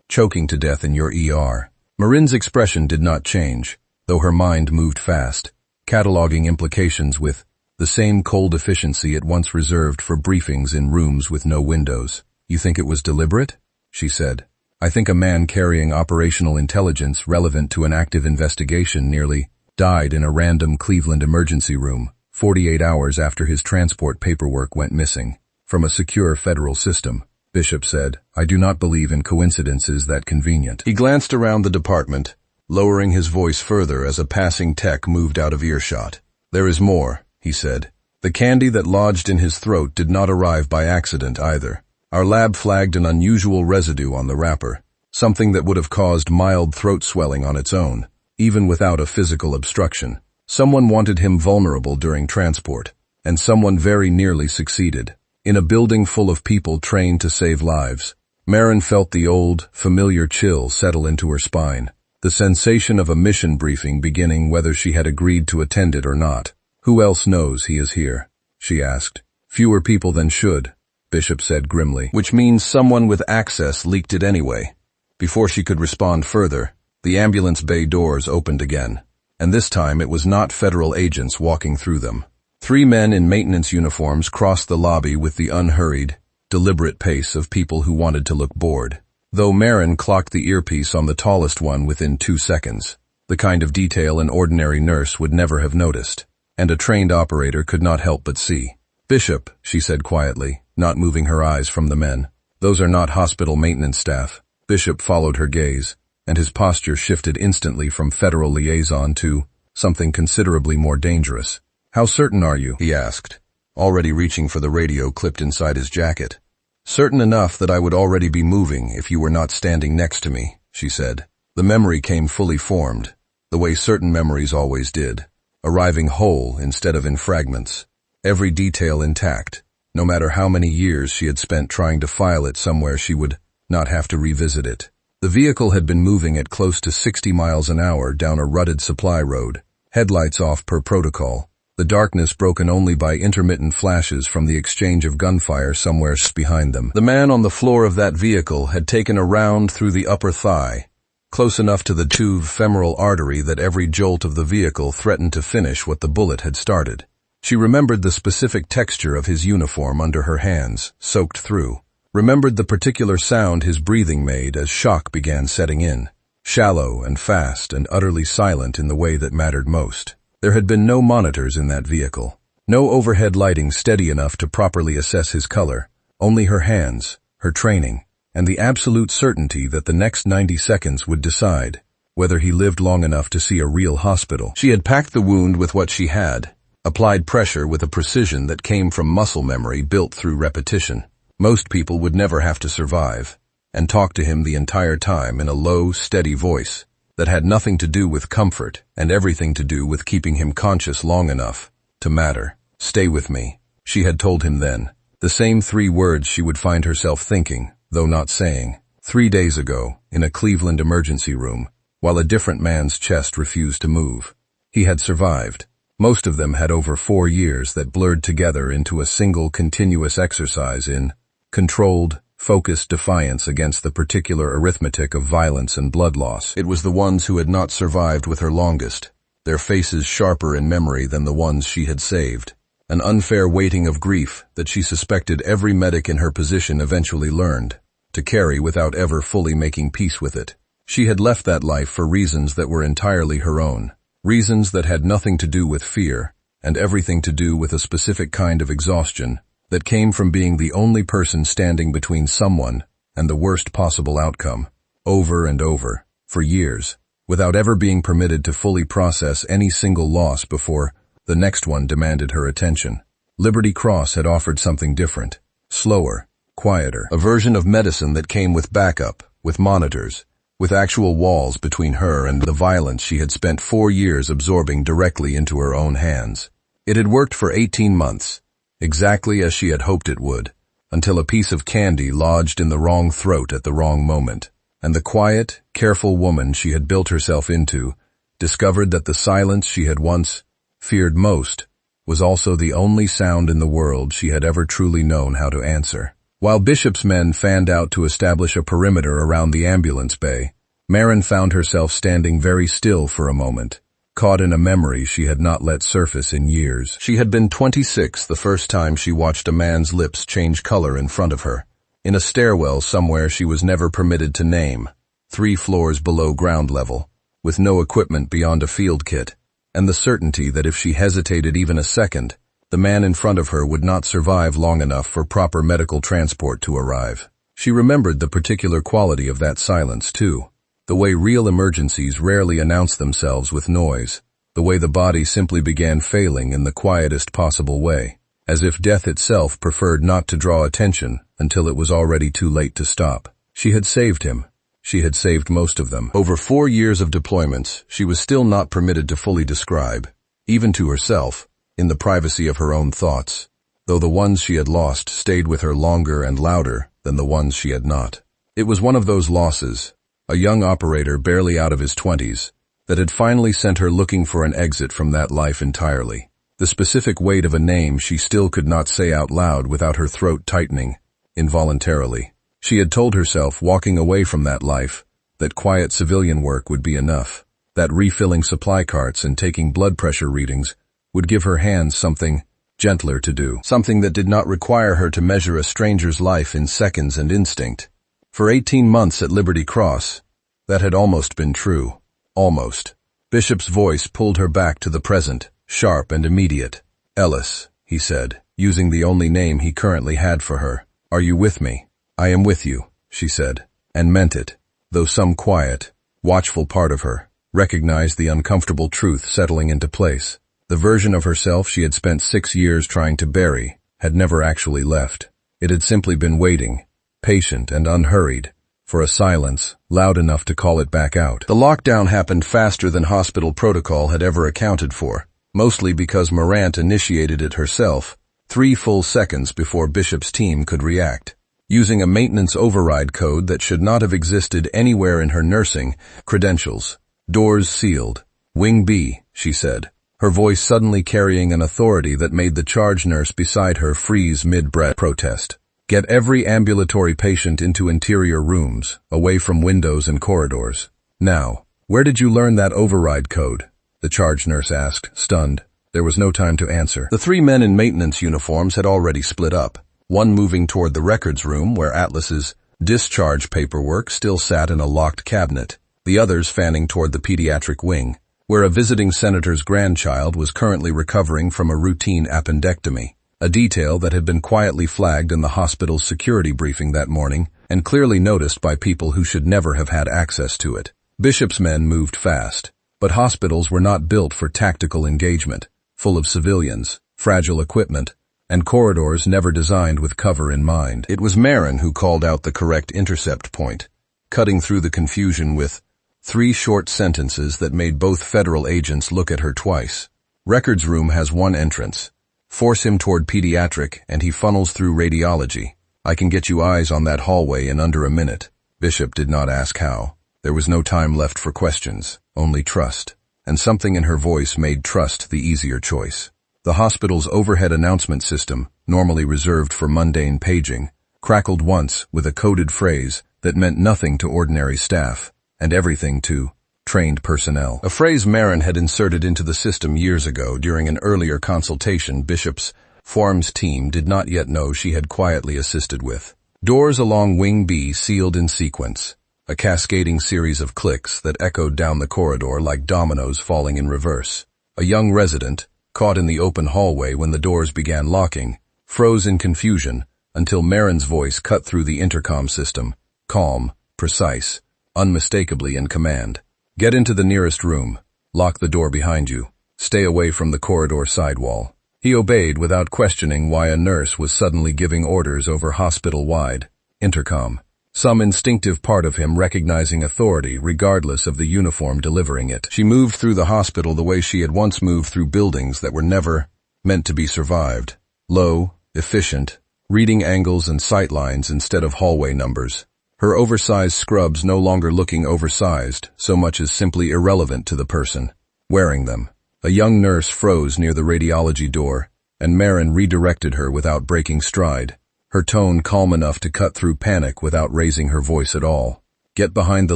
choking to death in your ER. Marin's expression did not change, though her mind moved fast, cataloging implications with the same cold efficiency it once reserved for briefings in rooms with no windows. "You think it was deliberate?" she said. "I think a man carrying operational intelligence relevant to an active investigation nearly died in a random Cleveland emergency room, 48 hours after his transport paperwork went missing from a secure federal system." Bishop said, "I do not believe in coincidences that convenient." He glanced around the department, lowering his voice further as a passing tech moved out of earshot. "There is more," he said. The candy that lodged in his throat did not arrive by accident either. Our lab flagged an unusual residue on the wrapper, something that would have caused mild throat swelling on its own, even without a physical obstruction. Someone wanted him vulnerable during transport, and someone very nearly succeeded. In a building full of people trained to save lives, Marin felt the old, familiar chill settle into her spine. the sensation of a mission briefing beginning whether she had agreed to attend it or not. "Who else knows he is here?" she asked. "Fewer people than should," Bishop said grimly. "Which means someone with access leaked it anyway." Before she could respond further, the ambulance bay doors opened again, and this time it was not federal agents walking through them. 3 men in maintenance uniforms crossed the lobby with the unhurried, deliberate pace of people who wanted to look bored. Though Marin clocked the earpiece on the tallest one within 2 seconds, the kind of detail an ordinary nurse would never have noticed, and a trained operator could not help but see. "Bishop," she said quietly, not moving her eyes from the men. "Those are not hospital maintenance staff." Bishop followed her gaze, and his posture shifted instantly from federal liaison to something considerably more dangerous. "How certain are you?" he asked, already reaching for the radio clipped inside his jacket. "Certain enough that I would already be moving if you were not standing next to me," she said. The memory came fully formed, the way certain memories always did, arriving whole instead of in fragments. Every detail intact, no matter how many years she had spent trying to file it somewhere she would not have to revisit it. The vehicle had been moving at close to 60 miles an hour down a rutted supply road, headlights off per protocol, the darkness broken only by intermittent flashes from the exchange of gunfire somewhere behind them. The man on the floor of that vehicle had taken a round through the upper thigh, close enough to the tuve femoral artery that every jolt of the vehicle threatened to finish what the bullet had started. She remembered the specific texture of his uniform under her hands, soaked through. Remembered the particular sound his breathing made as shock began setting in, shallow and fast and utterly silent in the way that mattered most. There had been no monitors in that vehicle, no overhead lighting steady enough to properly assess his color, only her hands, her training, and the absolute certainty that the next 90 seconds would decide whether he lived long enough to see a real hospital. She had packed the wound with what she had, applied pressure with a precision that came from muscle memory built through repetition. Most people would never have to survive, and talk to him the entire time in a low, steady voice that had nothing to do with comfort and everything to do with keeping him conscious long enough to matter. "Stay with me," she had told him then, the same 3 words she would find herself thinking, though not saying, 3 days ago in a Cleveland emergency room, while a different man's chest refused to move. He had survived. Most of them had over 4 years that blurred together into a single continuous exercise in controlled, focused defiance against the particular arithmetic of violence and blood loss. It was the ones who had not survived with her longest, their faces sharper in memory than the ones she had saved. An unfair weighting of grief that she suspected every medic in her position eventually learned to carry without ever fully making peace with it. She had left that life for reasons that were entirely her own, reasons that had nothing to do with fear and everything to do with a specific kind of exhaustion that came from being the only person standing between someone and the worst possible outcome, over and over, for years, without ever being permitted to fully process any single loss before the next one demanded her attention. Liberty Cross had offered something different, slower, quieter, a version of medicine that came with backup, with monitors, with actual walls between her and the violence she had spent 4 years absorbing directly into her own hands. It had worked for 18 months, exactly as she had hoped it would, until a piece of candy lodged in the wrong throat at the wrong moment, and the quiet, careful woman she had built herself into discovered that the silence she had once feared most was also the only sound in the world she had ever truly known how to answer. While Bishop's men fanned out to establish a perimeter around the ambulance bay, Marin found herself standing very still for a moment, caught in a memory she had not let surface in years. She had been 26 the first time she watched a man's lips change color in front of her, in a stairwell somewhere she was never permitted to name, 3 floors below ground level, with no equipment beyond a field kit, and the certainty that if she hesitated even a second, the man in front of her would not survive long enough for proper medical transport to arrive. She remembered the particular quality of that silence, too. The way real emergencies rarely announce themselves with noise, the way the body simply began failing in the quietest possible way, as if death itself preferred not to draw attention until it was already too late to stop. She had saved him. She had saved most of them. Over 4 years of deployments, she was still not permitted to fully describe, even to herself, in the privacy of her own thoughts, though the ones she had lost stayed with her longer and louder than the ones she had not. It was one of those losses, a young operator barely out of his 20s, that had finally sent her looking for an exit from that life entirely. The specific weight of a name she still could not say out loud without her throat tightening, involuntarily. She had told herself, walking away from that life, that quiet civilian work would be enough, that refilling supply carts and taking blood pressure readings would give her hands something gentler to do, something that did not require her to measure a stranger's life in seconds and instinct. For 18 months at Liberty Cross, that had almost been true. Almost. Bishop's voice pulled her back to the present, sharp and immediate. "Ellis," he said, using the only name he currently had for her. "Are you with me?" "I am with you," she said, and meant it, though some quiet, watchful part of her recognized the uncomfortable truth settling into place. The version of herself she had spent 6 years trying to bury had never actually left. It had simply been waiting, patient and unhurried, for a silence loud enough to call it back out. The lockdown happened faster than hospital protocol had ever accounted for, mostly because Morant initiated it herself, 3 full seconds before Bishop's team could react. Using a maintenance override code that should not have existed anywhere in her nursing credentials. "Doors sealed. Wing B," she said, her voice suddenly carrying an authority that made the charge nurse beside her freeze mid-breath protest. "Get every ambulatory patient into interior rooms, away from windows and corridors. Now." "Where did you learn that override code?" the charge nurse asked, stunned. There was no time to answer. The 3 men in maintenance uniforms had already split up, one moving toward the records room where Atlas's discharge paperwork still sat in a locked cabinet, the others fanning toward the pediatric wing, where a visiting senator's grandchild was currently recovering from a routine appendectomy, a detail that had been quietly flagged in the hospital's security briefing that morning and clearly noticed by people who should never have had access to it. Bishop's men moved fast, but hospitals were not built for tactical engagement, full of civilians, fragile equipment, and corridors never designed with cover in mind. It was Marin who called out the correct intercept point, cutting through the confusion with 3 short sentences that made both federal agents look at her twice. "Records room has 1 entrance. Force him toward pediatric and he funnels through radiology. I can get you eyes on that hallway in under a minute." Bishop did not ask how. There was no time left for questions, only trust, and something in her voice made trust the easier choice. The hospital's overhead announcement system, normally reserved for mundane paging, crackled once with a coded phrase that meant nothing to ordinary staff, and everything to trained personnel. A phrase Marin had inserted into the system years ago during an earlier consultation Bishop's forms team did not yet know she had quietly assisted with. "Doors along Wing B sealed in sequence." A cascading series of clicks that echoed down the corridor like dominoes falling in reverse. A young resident, caught in the open hallway when the doors began locking, froze in confusion until Marin's voice cut through the intercom system, calm, precise, unmistakably in command. "Get into the nearest room. Lock the door behind you. Stay away from the corridor sidewall." He obeyed without questioning why a nurse was suddenly giving orders over hospital-wide intercom. Some instinctive part of him recognizing authority regardless of the uniform delivering it. She moved through the hospital the way she had once moved through buildings that were never meant to be survived. Low, efficient, reading angles and sight lines instead of hallway numbers. Her oversized scrubs no longer looking oversized, so much as simply irrelevant to the person wearing them. A young nurse froze near the radiology door, and Marin redirected her without breaking stride, her tone calm enough to cut through panic without raising her voice at all. "Get behind the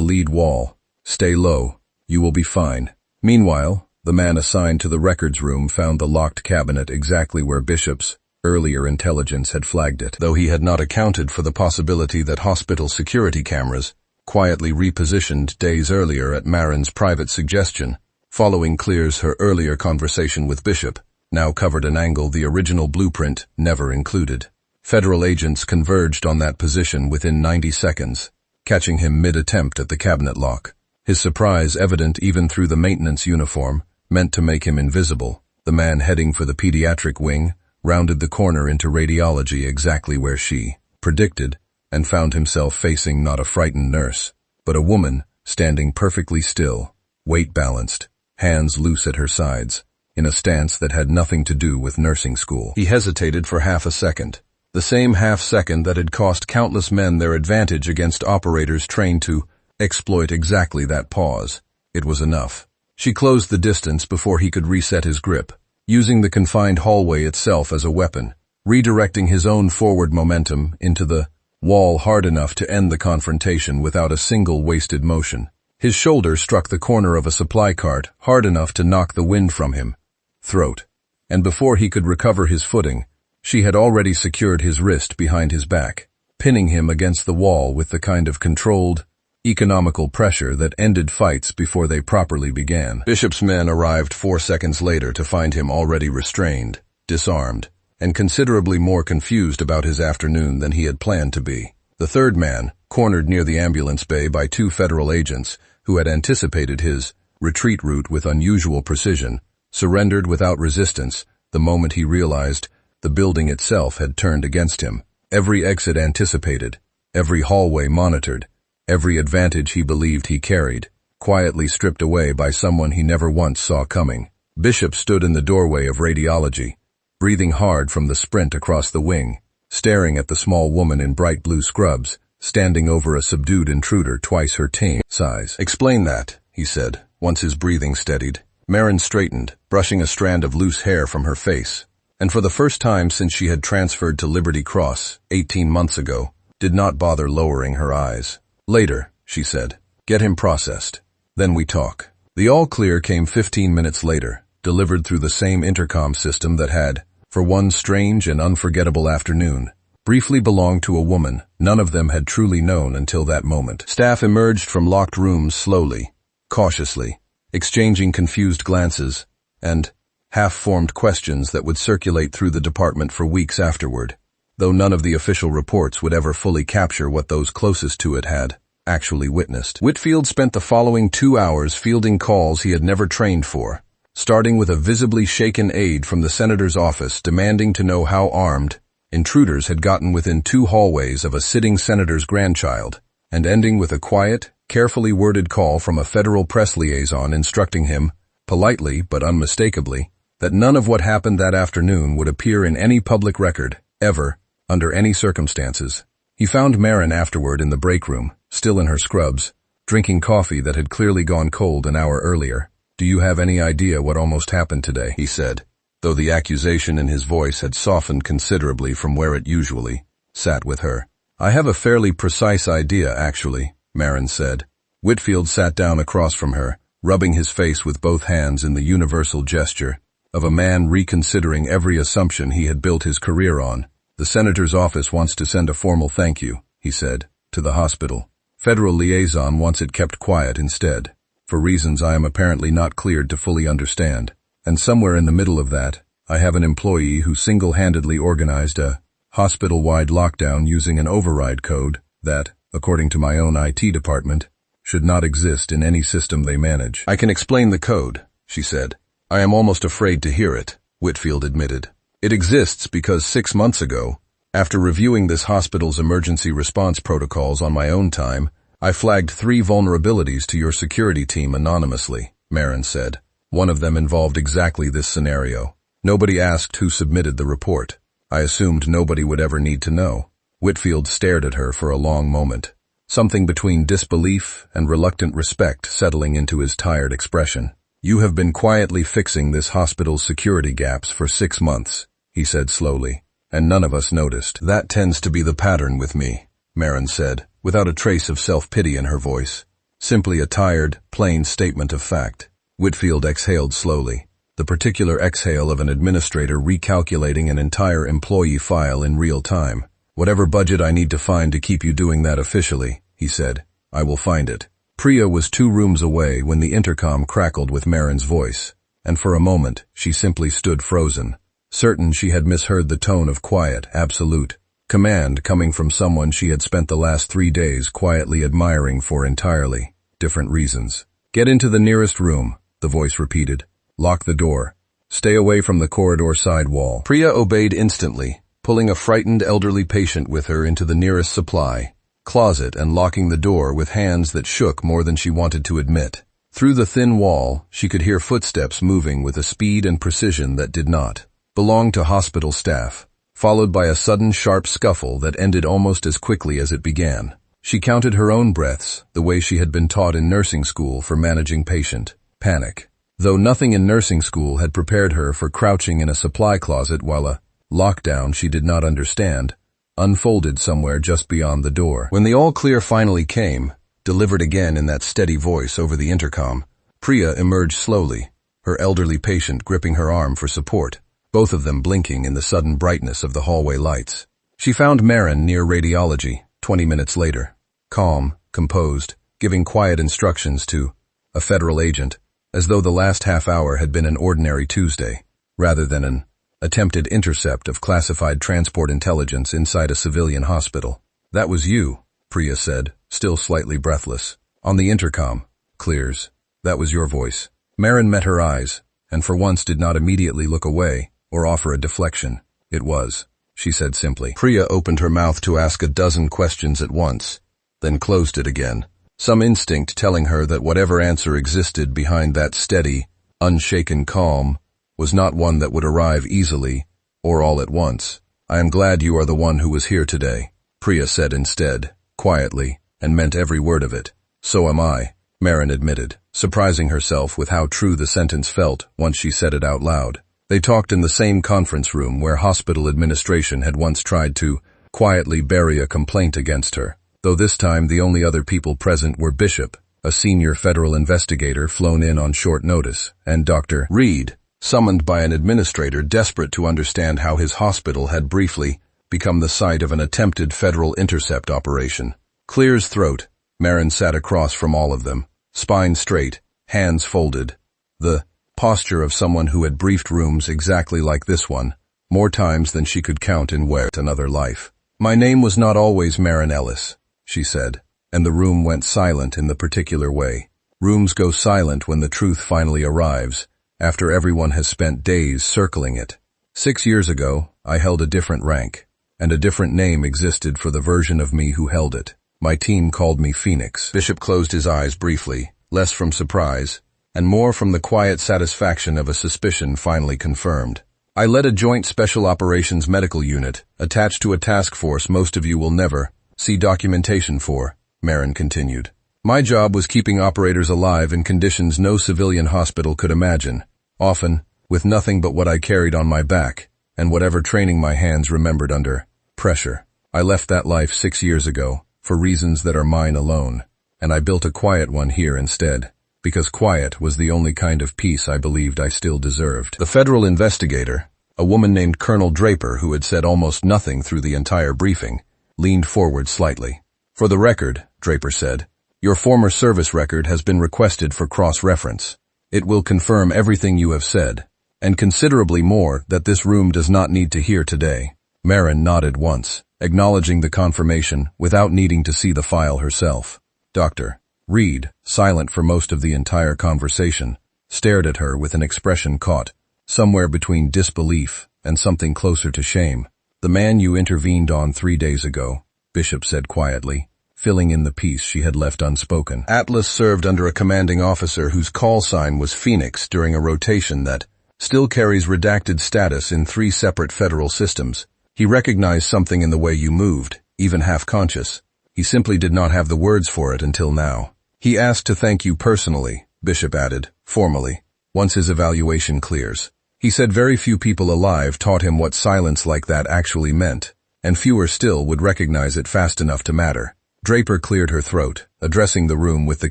lead wall. Stay low. You will be fine." Meanwhile, the man assigned to the records room found the locked cabinet exactly where Bishop's earlier intelligence had flagged it, though he had not accounted for the possibility that hospital security cameras, quietly repositioned days earlier at Marin's private suggestion, following Clear's her earlier conversation with Bishop, now covered an angle the original blueprint never included. Federal agents converged on that position within 90 seconds, catching him mid-attempt at the cabinet lock. His surprise evident even through the maintenance uniform, meant to make him invisible. The man heading for the pediatric wing rounded the corner into radiology exactly where she predicted, and found himself facing not a frightened nurse, but a woman standing perfectly still, weight balanced, hands loose at her sides, in a stance that had nothing to do with nursing school. He hesitated for half a second. The same half-second that had cost countless men their advantage against operators trained to Exploit exactly that pause. It was enough. She closed the distance before he could reset his grip, using the confined hallway itself as a weapon, redirecting his own forward momentum into the wall hard enough to end the confrontation without a single wasted motion. His shoulder struck the corner of a supply cart hard enough to knock the wind from him. Throat. And before he could recover his footing, she had already secured his wrist behind his back, pinning him against the wall with the kind of controlled, economical pressure that ended fights before they properly began. Bishop's men arrived 4 seconds later to find him already restrained, disarmed, and considerably more confused about his afternoon than he had planned to be. The third man, cornered near the ambulance bay by 2 federal agents who had anticipated his retreat route with unusual precision, surrendered without resistance the moment he realized the building itself had turned against him. Every exit anticipated, every hallway monitored, every advantage he believed he carried, quietly stripped away by someone he never once saw coming. Bishop stood in the doorway of radiology, breathing hard from the sprint across the wing, staring at the small woman in bright blue scrubs, standing over a subdued intruder twice her tame size. "Explain that," he said, once his breathing steadied. Marin straightened, brushing a strand of loose hair from her face, and for the first time since she had transferred to Liberty Cross 18 months ago, did not bother lowering her eyes. "Later," she said. "Get him processed. Then we talk." The all-clear came 15 minutes later, delivered through the same intercom system that had, for one strange and unforgettable afternoon, briefly belonged to a woman none of them had truly known until that moment. Staff emerged from locked rooms slowly, cautiously, exchanging confused glances and half-formed questions that would circulate through the department for weeks afterward, though none of the official reports would ever fully capture what those closest to it had actually witnessed. Whitfield spent the following 2 hours fielding calls he had never trained for, starting with a visibly shaken aide from the senator's office demanding to know how armed intruders had gotten within 2 hallways of a sitting senator's grandchild, and ending with a quiet, carefully worded call from a federal press liaison instructing him, politely but unmistakably, that none of what happened that afternoon would appear in any public record, ever, under any circumstances. He found Marin afterward in the break room, still in her scrubs, drinking coffee that had clearly gone cold an hour earlier. "Do you have any idea what almost happened today?" he said, though the accusation in his voice had softened considerably from where it usually sat with her. "I have a fairly precise idea, actually," Marin said. Whitfield sat down across from her, rubbing his face with both hands in the universal gesture of a man reconsidering every assumption he had built his career on. "The senator's office wants to send a formal thank you," he said, "to the hospital. Federal liaison wants it kept quiet instead, for reasons I am apparently not cleared to fully understand. And somewhere in the middle of that, I have an employee who single-handedly organized a hospital-wide lockdown using an override code that, according to my own IT department, should not exist in any system they manage." "I can explain the code," she said. "I am almost afraid to hear it," Whitfield admitted. "It exists because 6 months ago, after reviewing this hospital's emergency response protocols on my own time, I flagged 3 vulnerabilities to your security team anonymously," Marin said. "One of them involved exactly this scenario. Nobody asked who submitted the report. I assumed nobody would ever need to know." Whitfield stared at her for a long moment, something between disbelief and reluctant respect settling into his tired expression. "You have been quietly fixing this hospital's security gaps for 6 months, he said slowly, "and none of us noticed." "That tends to be the pattern with me," Marin said, without a trace of self-pity in her voice. Simply a tired, plain statement of fact. Whitfield exhaled slowly, the particular exhale of an administrator recalculating an entire employee file in real time. "Whatever budget I need to find to keep you doing that officially," he said, "I will find it." Priya was 2 rooms away when the intercom crackled with Marin's voice, and for a moment she simply stood frozen, certain she had misheard the tone of quiet, absolute command coming from someone she had spent the last 3 days quietly admiring for entirely different reasons. "Get into the nearest room," the voice repeated. "Lock the door. Stay away from the corridor side wall." Priya obeyed instantly, pulling a frightened elderly patient with her into the nearest supply closet and locking the door with hands that shook more than she wanted to admit. Through the thin wall, she could hear footsteps moving with a speed and precision that did not belong to hospital staff, followed by a sudden sharp scuffle that ended almost as quickly as it began. She counted her own breaths, the way she had been taught in nursing school for managing patient panic. Though nothing in nursing school had prepared her for crouching in a supply closet while a lockdown she did not understand unfolded somewhere just beyond the door. When the all-clear finally came, delivered again in that steady voice over the intercom, Priya emerged slowly, her elderly patient gripping her arm for support, both of them blinking in the sudden brightness of the hallway lights. She found Marin near radiology, 20 minutes later, calm, composed, giving quiet instructions to a federal agent, as though the last half hour had been an ordinary Tuesday, rather than an attempted intercept of classified transport intelligence inside a civilian hospital. "That was you," Priya said, still slightly breathless. "On the intercom. Clears. That was your voice." Marin met her eyes, and for once did not immediately look away or offer a deflection. "It was," she said simply. Priya opened her mouth to ask a dozen questions at once, then closed it again, some instinct telling her that whatever answer existed behind that steady, unshaken calm was not one that would arrive easily or all at once. "I am glad you are the one who was here today," Priya said instead, quietly, and meant every word of it. "So am I," Marin admitted, surprising herself with how true the sentence felt once she said it out loud. They talked in the same conference room where hospital administration had once tried to quietly bury a complaint against her, though this time the only other people present were Bishop, a senior federal investigator flown in on short notice, and Dr. Reed, summoned by an administrator desperate to understand how his hospital had briefly become the site of an attempted federal intercept operation. Clear's throat, Marin sat across from all of them, spine straight, hands folded, the posture of someone who had briefed rooms exactly like this one, more times than she could count in another life. "My name was not always Marin Ellis," she said, and the room went silent in the particular way. Rooms go silent when the truth finally arrives, after everyone has spent days circling it. 6 years ago, I held a different rank, and a different name existed for the version of me who held it. My team called me Phoenix. Bishop closed his eyes briefly, less from surprise, and more from the quiet satisfaction of a suspicion finally confirmed. "I led a joint special operations medical unit attached to a task force most of you will never see documentation for," Marin continued. "My job was keeping operators alive in conditions no civilian hospital could imagine, often with nothing but what I carried on my back and whatever training my hands remembered under pressure. I left that life 6 years ago for reasons that are mine alone, and I built a quiet one here instead, because quiet was the only kind of peace I believed I still deserved." The federal investigator, a woman named Colonel Draper who had said almost nothing through the entire briefing, leaned forward slightly. "For the record," Draper said, "your former service record has been requested for cross-reference. It will confirm everything you have said, and considerably more that this room does not need to hear today." Marin nodded once, acknowledging the confirmation without needing to see the file herself. Dr. Reed, silent for most of the entire conversation, stared at her with an expression caught somewhere between disbelief and something closer to shame. "The man you intervened on 3 days ago," Bishop said quietly, filling in the piece she had left unspoken. "Atlas served under a commanding officer whose call sign was Phoenix during a rotation that still carries redacted status in 3 separate federal systems. He recognized something in the way you moved, even half-conscious. He simply did not have the words for it until now. He asked to thank you personally," Bishop added, formally, "once his evaluation clears. He said very few people alive taught him what silence like that actually meant, and fewer still would recognize it fast enough to matter." Draper cleared her throat, addressing the room with the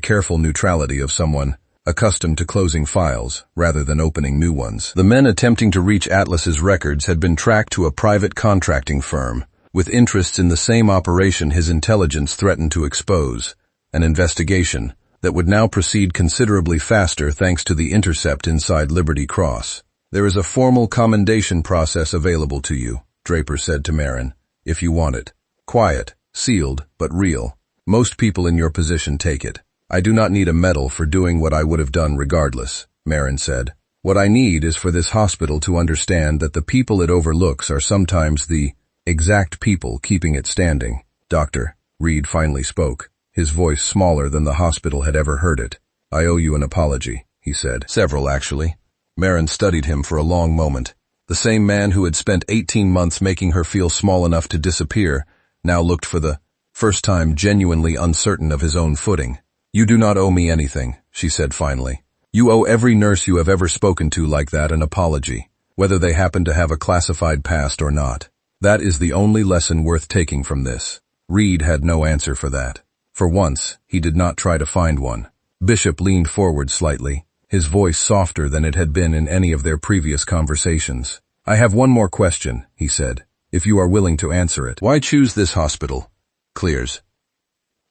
careful neutrality of someone accustomed to closing files rather than opening new ones. "The men attempting to reach Atlas's records had been tracked to a private contracting firm, with interests in the same operation his intelligence threatened to expose, an investigation that would now proceed considerably faster thanks to the intercept inside Liberty Cross. There is a formal commendation process available to you," Draper said to Marin, "if you want it. Quiet, sealed, but real. Most people in your position take it. I do not need a medal for doing what I would have done regardless," Marin said. "What I need is for this hospital to understand that the people it overlooks are sometimes the exact people keeping it standing." Dr. Reed finally spoke, his voice smaller than the hospital had ever heard it. "I owe you an apology," he said. "Several, actually." Marin studied him for a long moment. The same man who had spent 18 months making her feel small enough to disappear now looked for the first time genuinely uncertain of his own footing. "You do not owe me anything," she said finally. "You owe every nurse you have ever spoken to like that an apology, whether they happen to have a classified past or not. That is the only lesson worth taking from this." Reed had no answer for that. For once, he did not try to find one. Bishop leaned forward slightly, his voice softer than it had been in any of their previous conversations. "I have one more question," he said, "if you are willing to answer it. Why choose this hospital? Clears.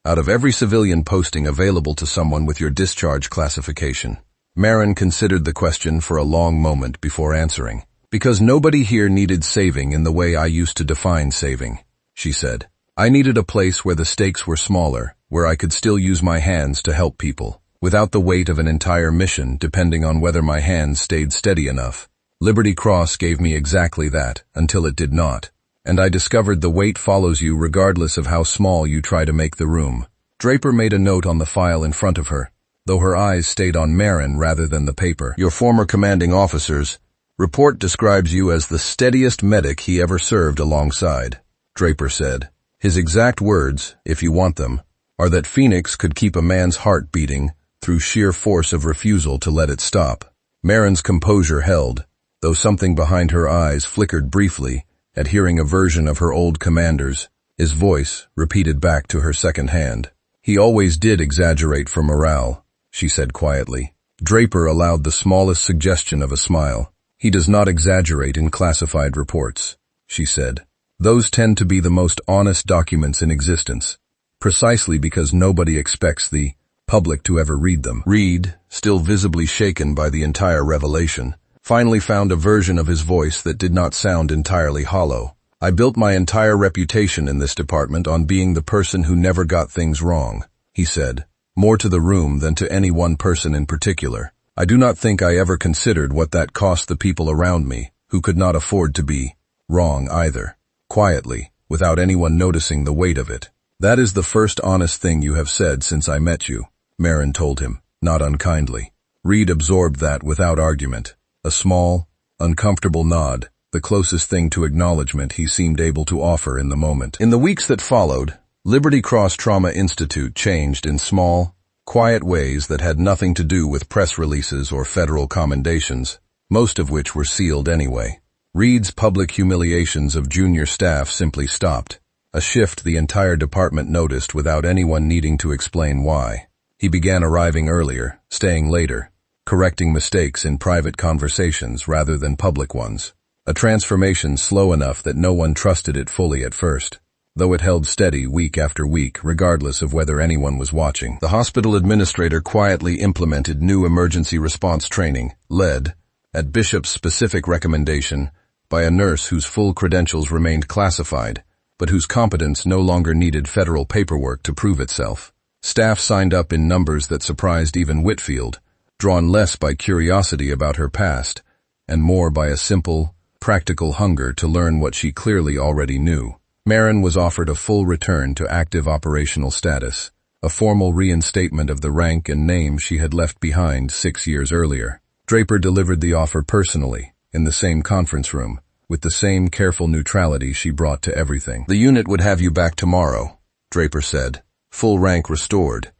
Out of every civilian posting available to someone with your discharge classification." Marin considered the question for a long moment before answering. "Because nobody here needed saving in the way I used to define saving," she said. "I needed a place where the stakes were smaller, where I could still use my hands to help people, without the weight of an entire mission depending on whether my hands stayed steady enough. Liberty Cross gave me exactly that, until it did not. And I discovered the weight follows you regardless of how small you try to make the room." Draper made a note on the file in front of her, though her eyes stayed on Marin rather than the paper. "Your former commanding officer's report describes you as the steadiest medic he ever served alongside," Draper said. "His exact words, if you want them, are that Phoenix could keep a man's heart beating through sheer force of refusal to let it stop." Marin's composure held, though something behind her eyes flickered briefly at hearing a version of her old commander's. His voice repeated back to her second hand. "He always did exaggerate for morale," she said quietly. Draper allowed the smallest suggestion of a smile. "He does not exaggerate in classified reports," she said. "Those tend to be the most honest documents in existence, precisely because nobody expects the public to ever read them." Reed, still visibly shaken by the entire revelation, finally found a version of his voice that did not sound entirely hollow. "I built my entire reputation in this department on being the person who never got things wrong," he said, more to the room than to any one person in particular. "I do not think I ever considered what that cost the people around me, who could not afford to be wrong either." Quietly, without anyone noticing the weight of it. "That is the first honest thing you have said since I met you," Marin told him, not unkindly. Reed absorbed that without argument. A small, uncomfortable nod, the closest thing to acknowledgement he seemed able to offer in the moment. In the weeks that followed, Liberty Cross Trauma Institute changed in small, quiet ways that had nothing to do with press releases or federal commendations, most of which were sealed anyway. Reed's public humiliations of junior staff simply stopped, a shift the entire department noticed without anyone needing to explain why. He began arriving earlier, staying later, correcting mistakes in private conversations rather than public ones. A transformation slow enough that no one trusted it fully at first, though it held steady week after week regardless of whether anyone was watching. The hospital administrator quietly implemented new emergency response training, led, at Bishop's specific recommendation, by a nurse whose full credentials remained classified, but whose competence no longer needed federal paperwork to prove itself. Staff signed up in numbers that surprised even Whitfield, drawn less by curiosity about her past, and more by a simple, practical hunger to learn what she clearly already knew. Marin was offered a full return to active operational status, a formal reinstatement of the rank and name she had left behind 6 years earlier. Draper delivered the offer personally, in the same conference room, with the same careful neutrality she brought to everything. "The unit would have you back tomorrow," Draper said, "full rank restored.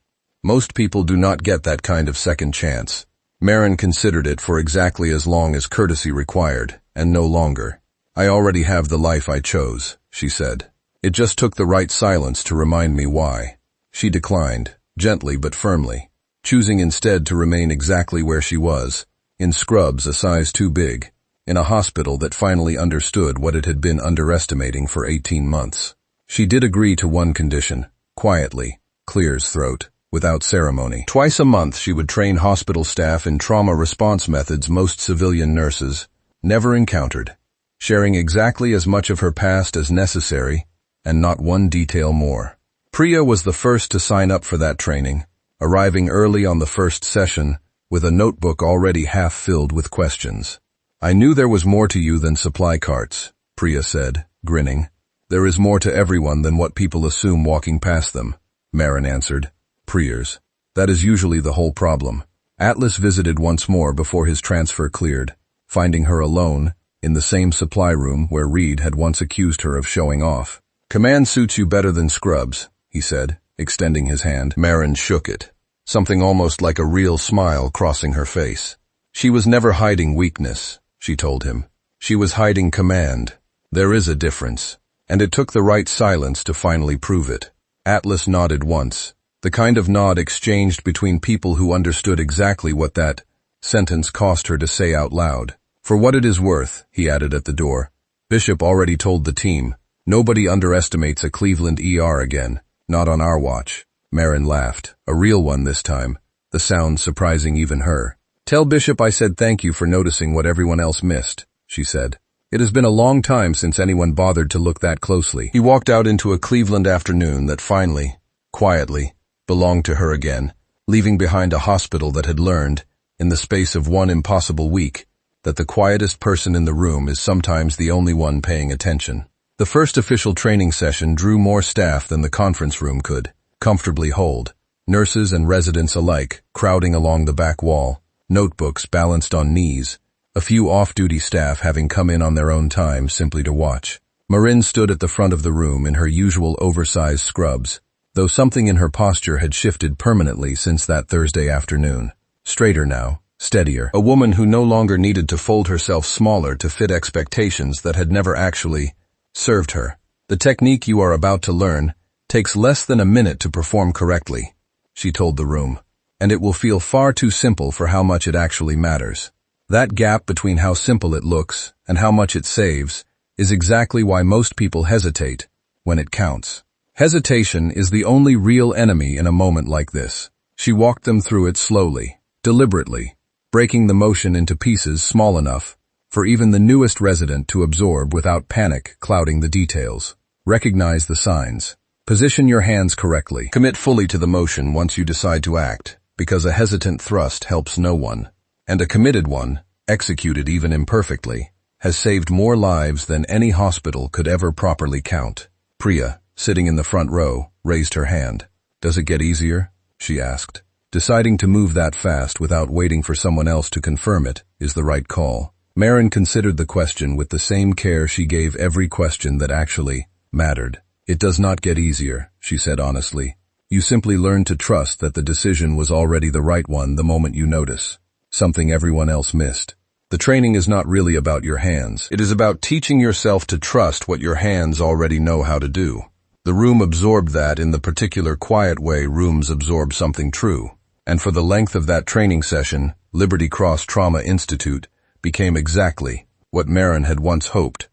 Most people do not get that kind of second chance." Marin considered it for exactly as long as courtesy required, and no longer. "I already have the life I chose," she said. "It just took the right silence to remind me why." She declined, gently but firmly, choosing instead to remain exactly where she was, in scrubs a size too big, in a hospital that finally understood what it had been underestimating for 18 months. She did agree to one condition, quietly, Clear's throat, without ceremony. Twice a month she would train hospital staff in trauma response methods most civilian nurses never encountered, sharing exactly as much of her past as necessary, and not one detail more. Priya was the first to sign up for that training, arriving early on the first session, with a notebook already half filled with questions. "I knew there was more to you than supply carts," Priya said, grinning. "There is more to everyone than what people assume walking past them," Marin answered. "Priers. That is usually the whole problem." Atlas visited once more before his transfer cleared, finding her alone, in the same supply room where Reed had once accused her of showing off. "Command suits you better than scrubs," he said, extending his hand. Marin shook it, something almost like a real smile crossing her face. She was never hiding weakness, she told him. She was hiding command. There is a difference, and it took the right silence to finally prove it. Atlas nodded once, the kind of nod exchanged between people who understood exactly what that sentence cost her to say out loud. For what it is worth, he added at the door. Bishop already told the team, nobody underestimates a Cleveland ER again, not on our watch. Marin laughed, a real one this time, the sound surprising even her. Tell Bishop I said thank you for noticing what everyone else missed, she said. It has been a long time since anyone bothered to look that closely. He walked out into a Cleveland afternoon that finally, quietly, belonged to her again, leaving behind a hospital that had learned, in the space of one impossible week, that the quietest person in the room is sometimes the only one paying attention. The first official training session drew more staff than the conference room could comfortably hold, nurses and residents alike crowding along the back wall, notebooks balanced on knees, a few off-duty staff having come in on their own time simply to watch. Marin stood at the front of the room in her usual oversized scrubs, though something in her posture had shifted permanently since that Thursday afternoon. Straighter now, steadier, a woman who no longer needed to fold herself smaller to fit expectations that had never actually served her. The technique you are about to learn takes less than a minute to perform correctly, she told the room, and it will feel far too simple for how much it actually matters. That gap between how simple it looks and how much it saves is exactly why most people hesitate when it counts. Hesitation is the only real enemy in a moment like this. She walked them through it slowly, deliberately, breaking the motion into pieces small enough for even the newest resident to absorb without panic clouding the details. Recognize the signs. Position your hands correctly. Commit fully to the motion once you decide to act, because a hesitant thrust helps no one, and a committed one, executed even imperfectly, has saved more lives than any hospital could ever properly count. Priya, sitting in the front row, raised her hand. Does it get easier? She asked. Deciding to move that fast without waiting for someone else to confirm it is the right call. Marin considered the question with the same care she gave every question that actually mattered. It does not get easier, she said honestly. You simply learn to trust that the decision was already the right one the moment you notice something everyone else missed. The training is not really about your hands. It is about teaching yourself to trust what your hands already know how to do. The room absorbed that in the particular quiet way rooms absorb something true. And for the length of that training session, Liberty Cross Trauma Institute became exactly what Marin had once hoped.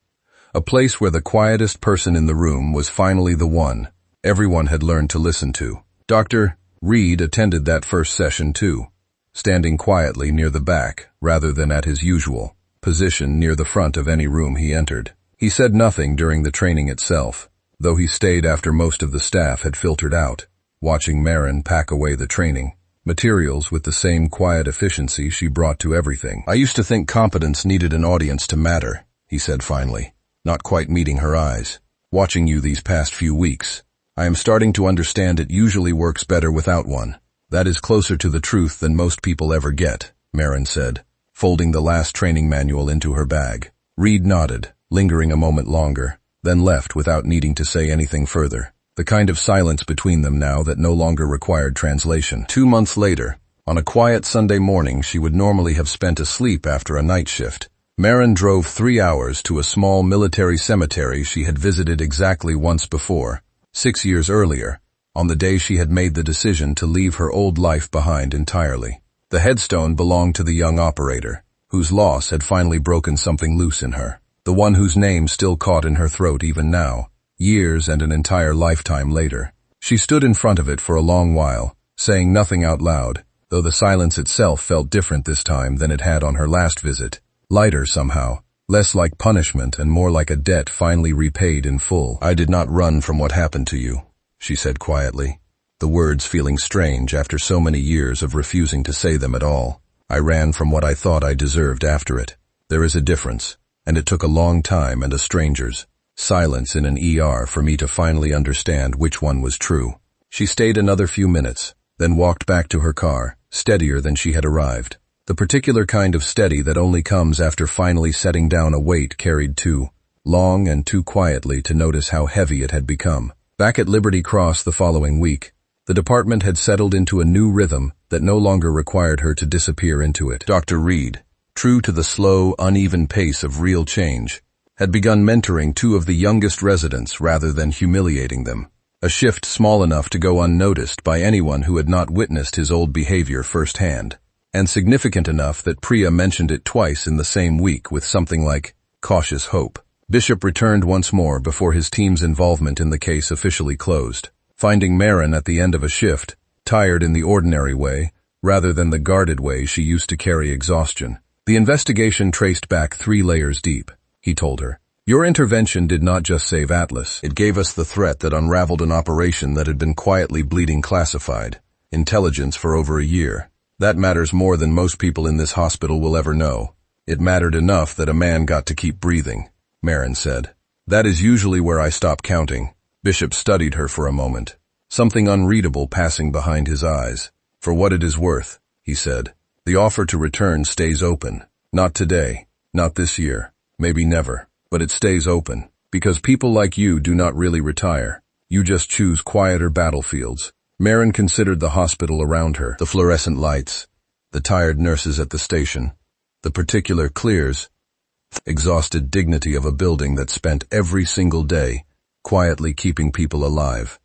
A place where the quietest person in the room was finally the one everyone had learned to listen to. Dr. Reed attended that first session too, standing quietly near the back rather than at his usual position near the front of any room he entered. He said nothing during the training itself, though he stayed after most of the staff had filtered out, watching Marin pack away the training materials with the same quiet efficiency she brought to everything. I used to think competence needed an audience to matter, he said finally, not quite meeting her eyes. Watching you these past few weeks, I am starting to understand it usually works better without one. That is closer to the truth than most people ever get, Marin said, folding the last training manual into her bag. Reed nodded, lingering a moment longer, then left without needing to say anything further. The kind of silence between them now that no longer required translation. 2 months later, on a quiet Sunday morning she would normally have spent asleep after a night shift, Marin drove 3 hours to a small military cemetery she had visited exactly once before, 6 years earlier, on the day she had made the decision to leave her old life behind entirely. The headstone belonged to the young operator, whose loss had finally broken something loose in her, the one whose name still caught in her throat even now, years and an entire lifetime later. She stood in front of it for a long while, saying nothing out loud, though the silence itself felt different this time than it had on her last visit. Lighter somehow, less like punishment and more like a debt finally repaid in full. I did not run from what happened to you, she said quietly, the words feeling strange after so many years of refusing to say them at all. I ran from what I thought I deserved after it. There is a difference, and it took a long time and a stranger's silence in an ER for me to finally understand which one was true. She stayed another few minutes, then walked back to her car, steadier than she had arrived. The particular kind of steady that only comes after finally setting down a weight carried too long and too quietly to notice how heavy it had become. Back at Liberty Cross the following week, the department had settled into a new rhythm that no longer required her to disappear into it. Dr. Reed, true to the slow, uneven pace of real change, had begun mentoring two of the youngest residents rather than humiliating them, a shift small enough to go unnoticed by anyone who had not witnessed his old behavior firsthand, and significant enough that Priya mentioned it twice in the same week with something like cautious hope. Bishop returned once more before his team's involvement in the case officially closed, finding Marin at the end of a shift, tired in the ordinary way, rather than the guarded way she used to carry exhaustion. The investigation traced back 3 layers deep, he told her. Your intervention did not just save Atlas. It gave us the threat that unraveled an operation that had been quietly bleeding classified intelligence for over a year. That matters more than most people in this hospital will ever know. It mattered enough that a man got to keep breathing, Marin said. That is usually where I stop counting. Bishop studied her for a moment, something unreadable passing behind his eyes. For what it is worth, he said, the offer to return stays open. Not today, not this year, maybe never. But it stays open, because people like you do not really retire. You just choose quieter battlefields. Marin considered the hospital around her, the fluorescent lights, the tired nurses at the station, the particular clears, exhausted dignity of a building that spent every single day quietly keeping people alive,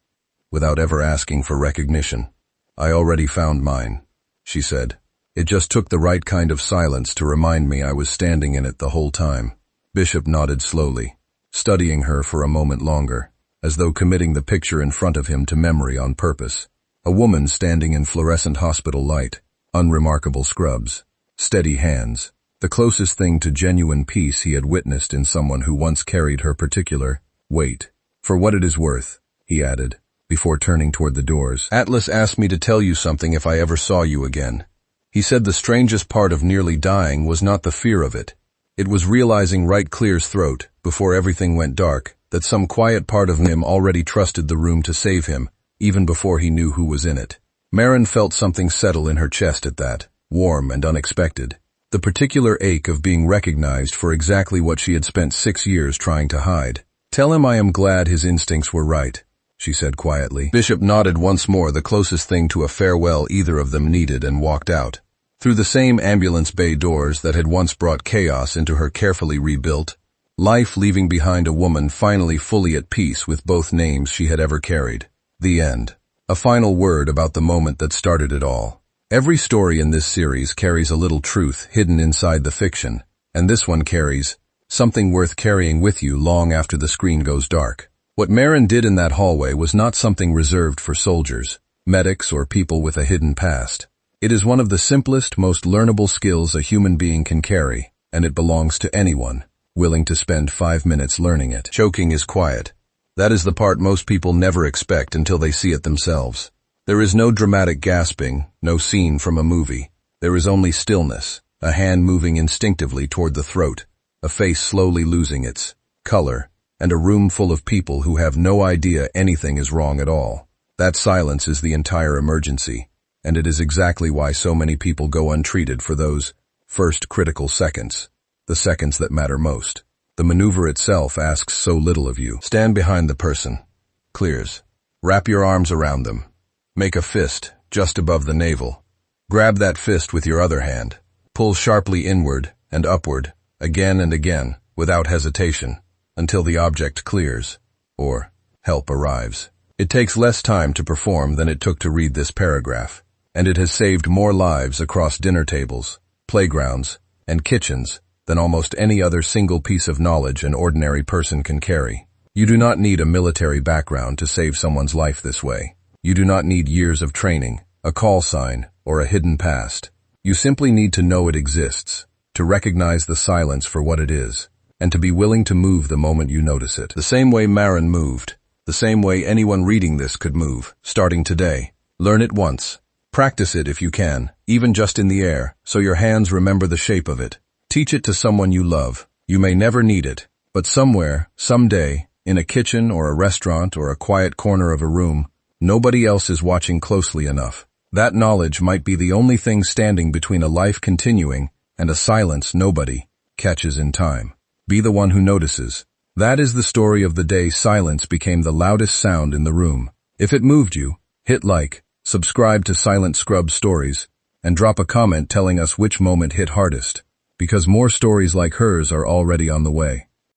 without ever asking for recognition. I already found mine, she said. It just took the right kind of silence to remind me I was standing in it the whole time. Bishop nodded slowly, studying her for a moment longer, as though committing the picture in front of him to memory on purpose. A woman standing in fluorescent hospital light, unremarkable scrubs, steady hands, the closest thing to genuine peace he had witnessed in someone who once carried her particular weight. For what it is worth, he added, before turning toward the doors. Atlas asked me to tell you something if I ever saw you again. He said the strangest part of nearly dying was not the fear of it. It was realizing right Clear's throat, before everything went dark, that some quiet part of him already trusted the room to save him, even before he knew who was in it. Marin felt something settle in her chest at that, warm and unexpected. The particular ache of being recognized for exactly what she had spent 6 years trying to hide. Tell him I am glad his instincts were right, she said quietly. Bishop nodded once more, the closest thing to a farewell either of them needed, and walked out. Through the same ambulance bay doors that had once brought chaos into her carefully rebuilt life, leaving behind a woman finally fully at peace with both names she had ever carried. The end. A final word about the moment that started it all. Every story in this series carries a little truth hidden inside the fiction, and this one carries something worth carrying with you long after the screen goes dark. What Marin did in that hallway was not something reserved for soldiers, medics, or people with a hidden past. It is one of the simplest, most learnable skills a human being can carry, and it belongs to anyone willing to spend 5 minutes learning it. Choking is quiet. That is the part most people never expect until they see it themselves. There is no dramatic gasping, no scene from a movie. There is only stillness, a hand moving instinctively toward the throat, a face slowly losing its color, and a room full of people who have no idea anything is wrong at all. That silence is the entire emergency. And it is exactly why so many people go untreated for those first critical seconds, the seconds that matter most. The maneuver itself asks so little of you. Stand behind the person. Clears. Wrap your arms around them. Make a fist just above the navel. Grab that fist with your other hand. Pull sharply inward and upward, again and again, without hesitation, until the object clears, or help arrives. It takes less time to perform than it took to read this paragraph, and it has saved more lives across dinner tables, playgrounds, and kitchens than almost any other single piece of knowledge an ordinary person can carry. You do not need a military background to save someone's life this way. You do not need years of training, a call sign, or a hidden past. You simply need to know it exists, to recognize the silence for what it is, and to be willing to move the moment you notice it. The same way Marin moved, the same way anyone reading this could move, starting today. Learn it once. Practice it if you can, even just in the air, so your hands remember the shape of it. Teach it to someone you love. You may never need it, but somewhere, someday, in a kitchen or a restaurant or a quiet corner of a room, nobody else is watching closely enough. That knowledge might be the only thing standing between a life continuing and a silence nobody catches in time. Be the one who notices, That is the story of the day silence became the loudest sound in the room. If it moved you, hit like, subscribe to Silent Scrub Stories, and drop a comment telling us which moment hit hardest, because more stories like hers are already on the way.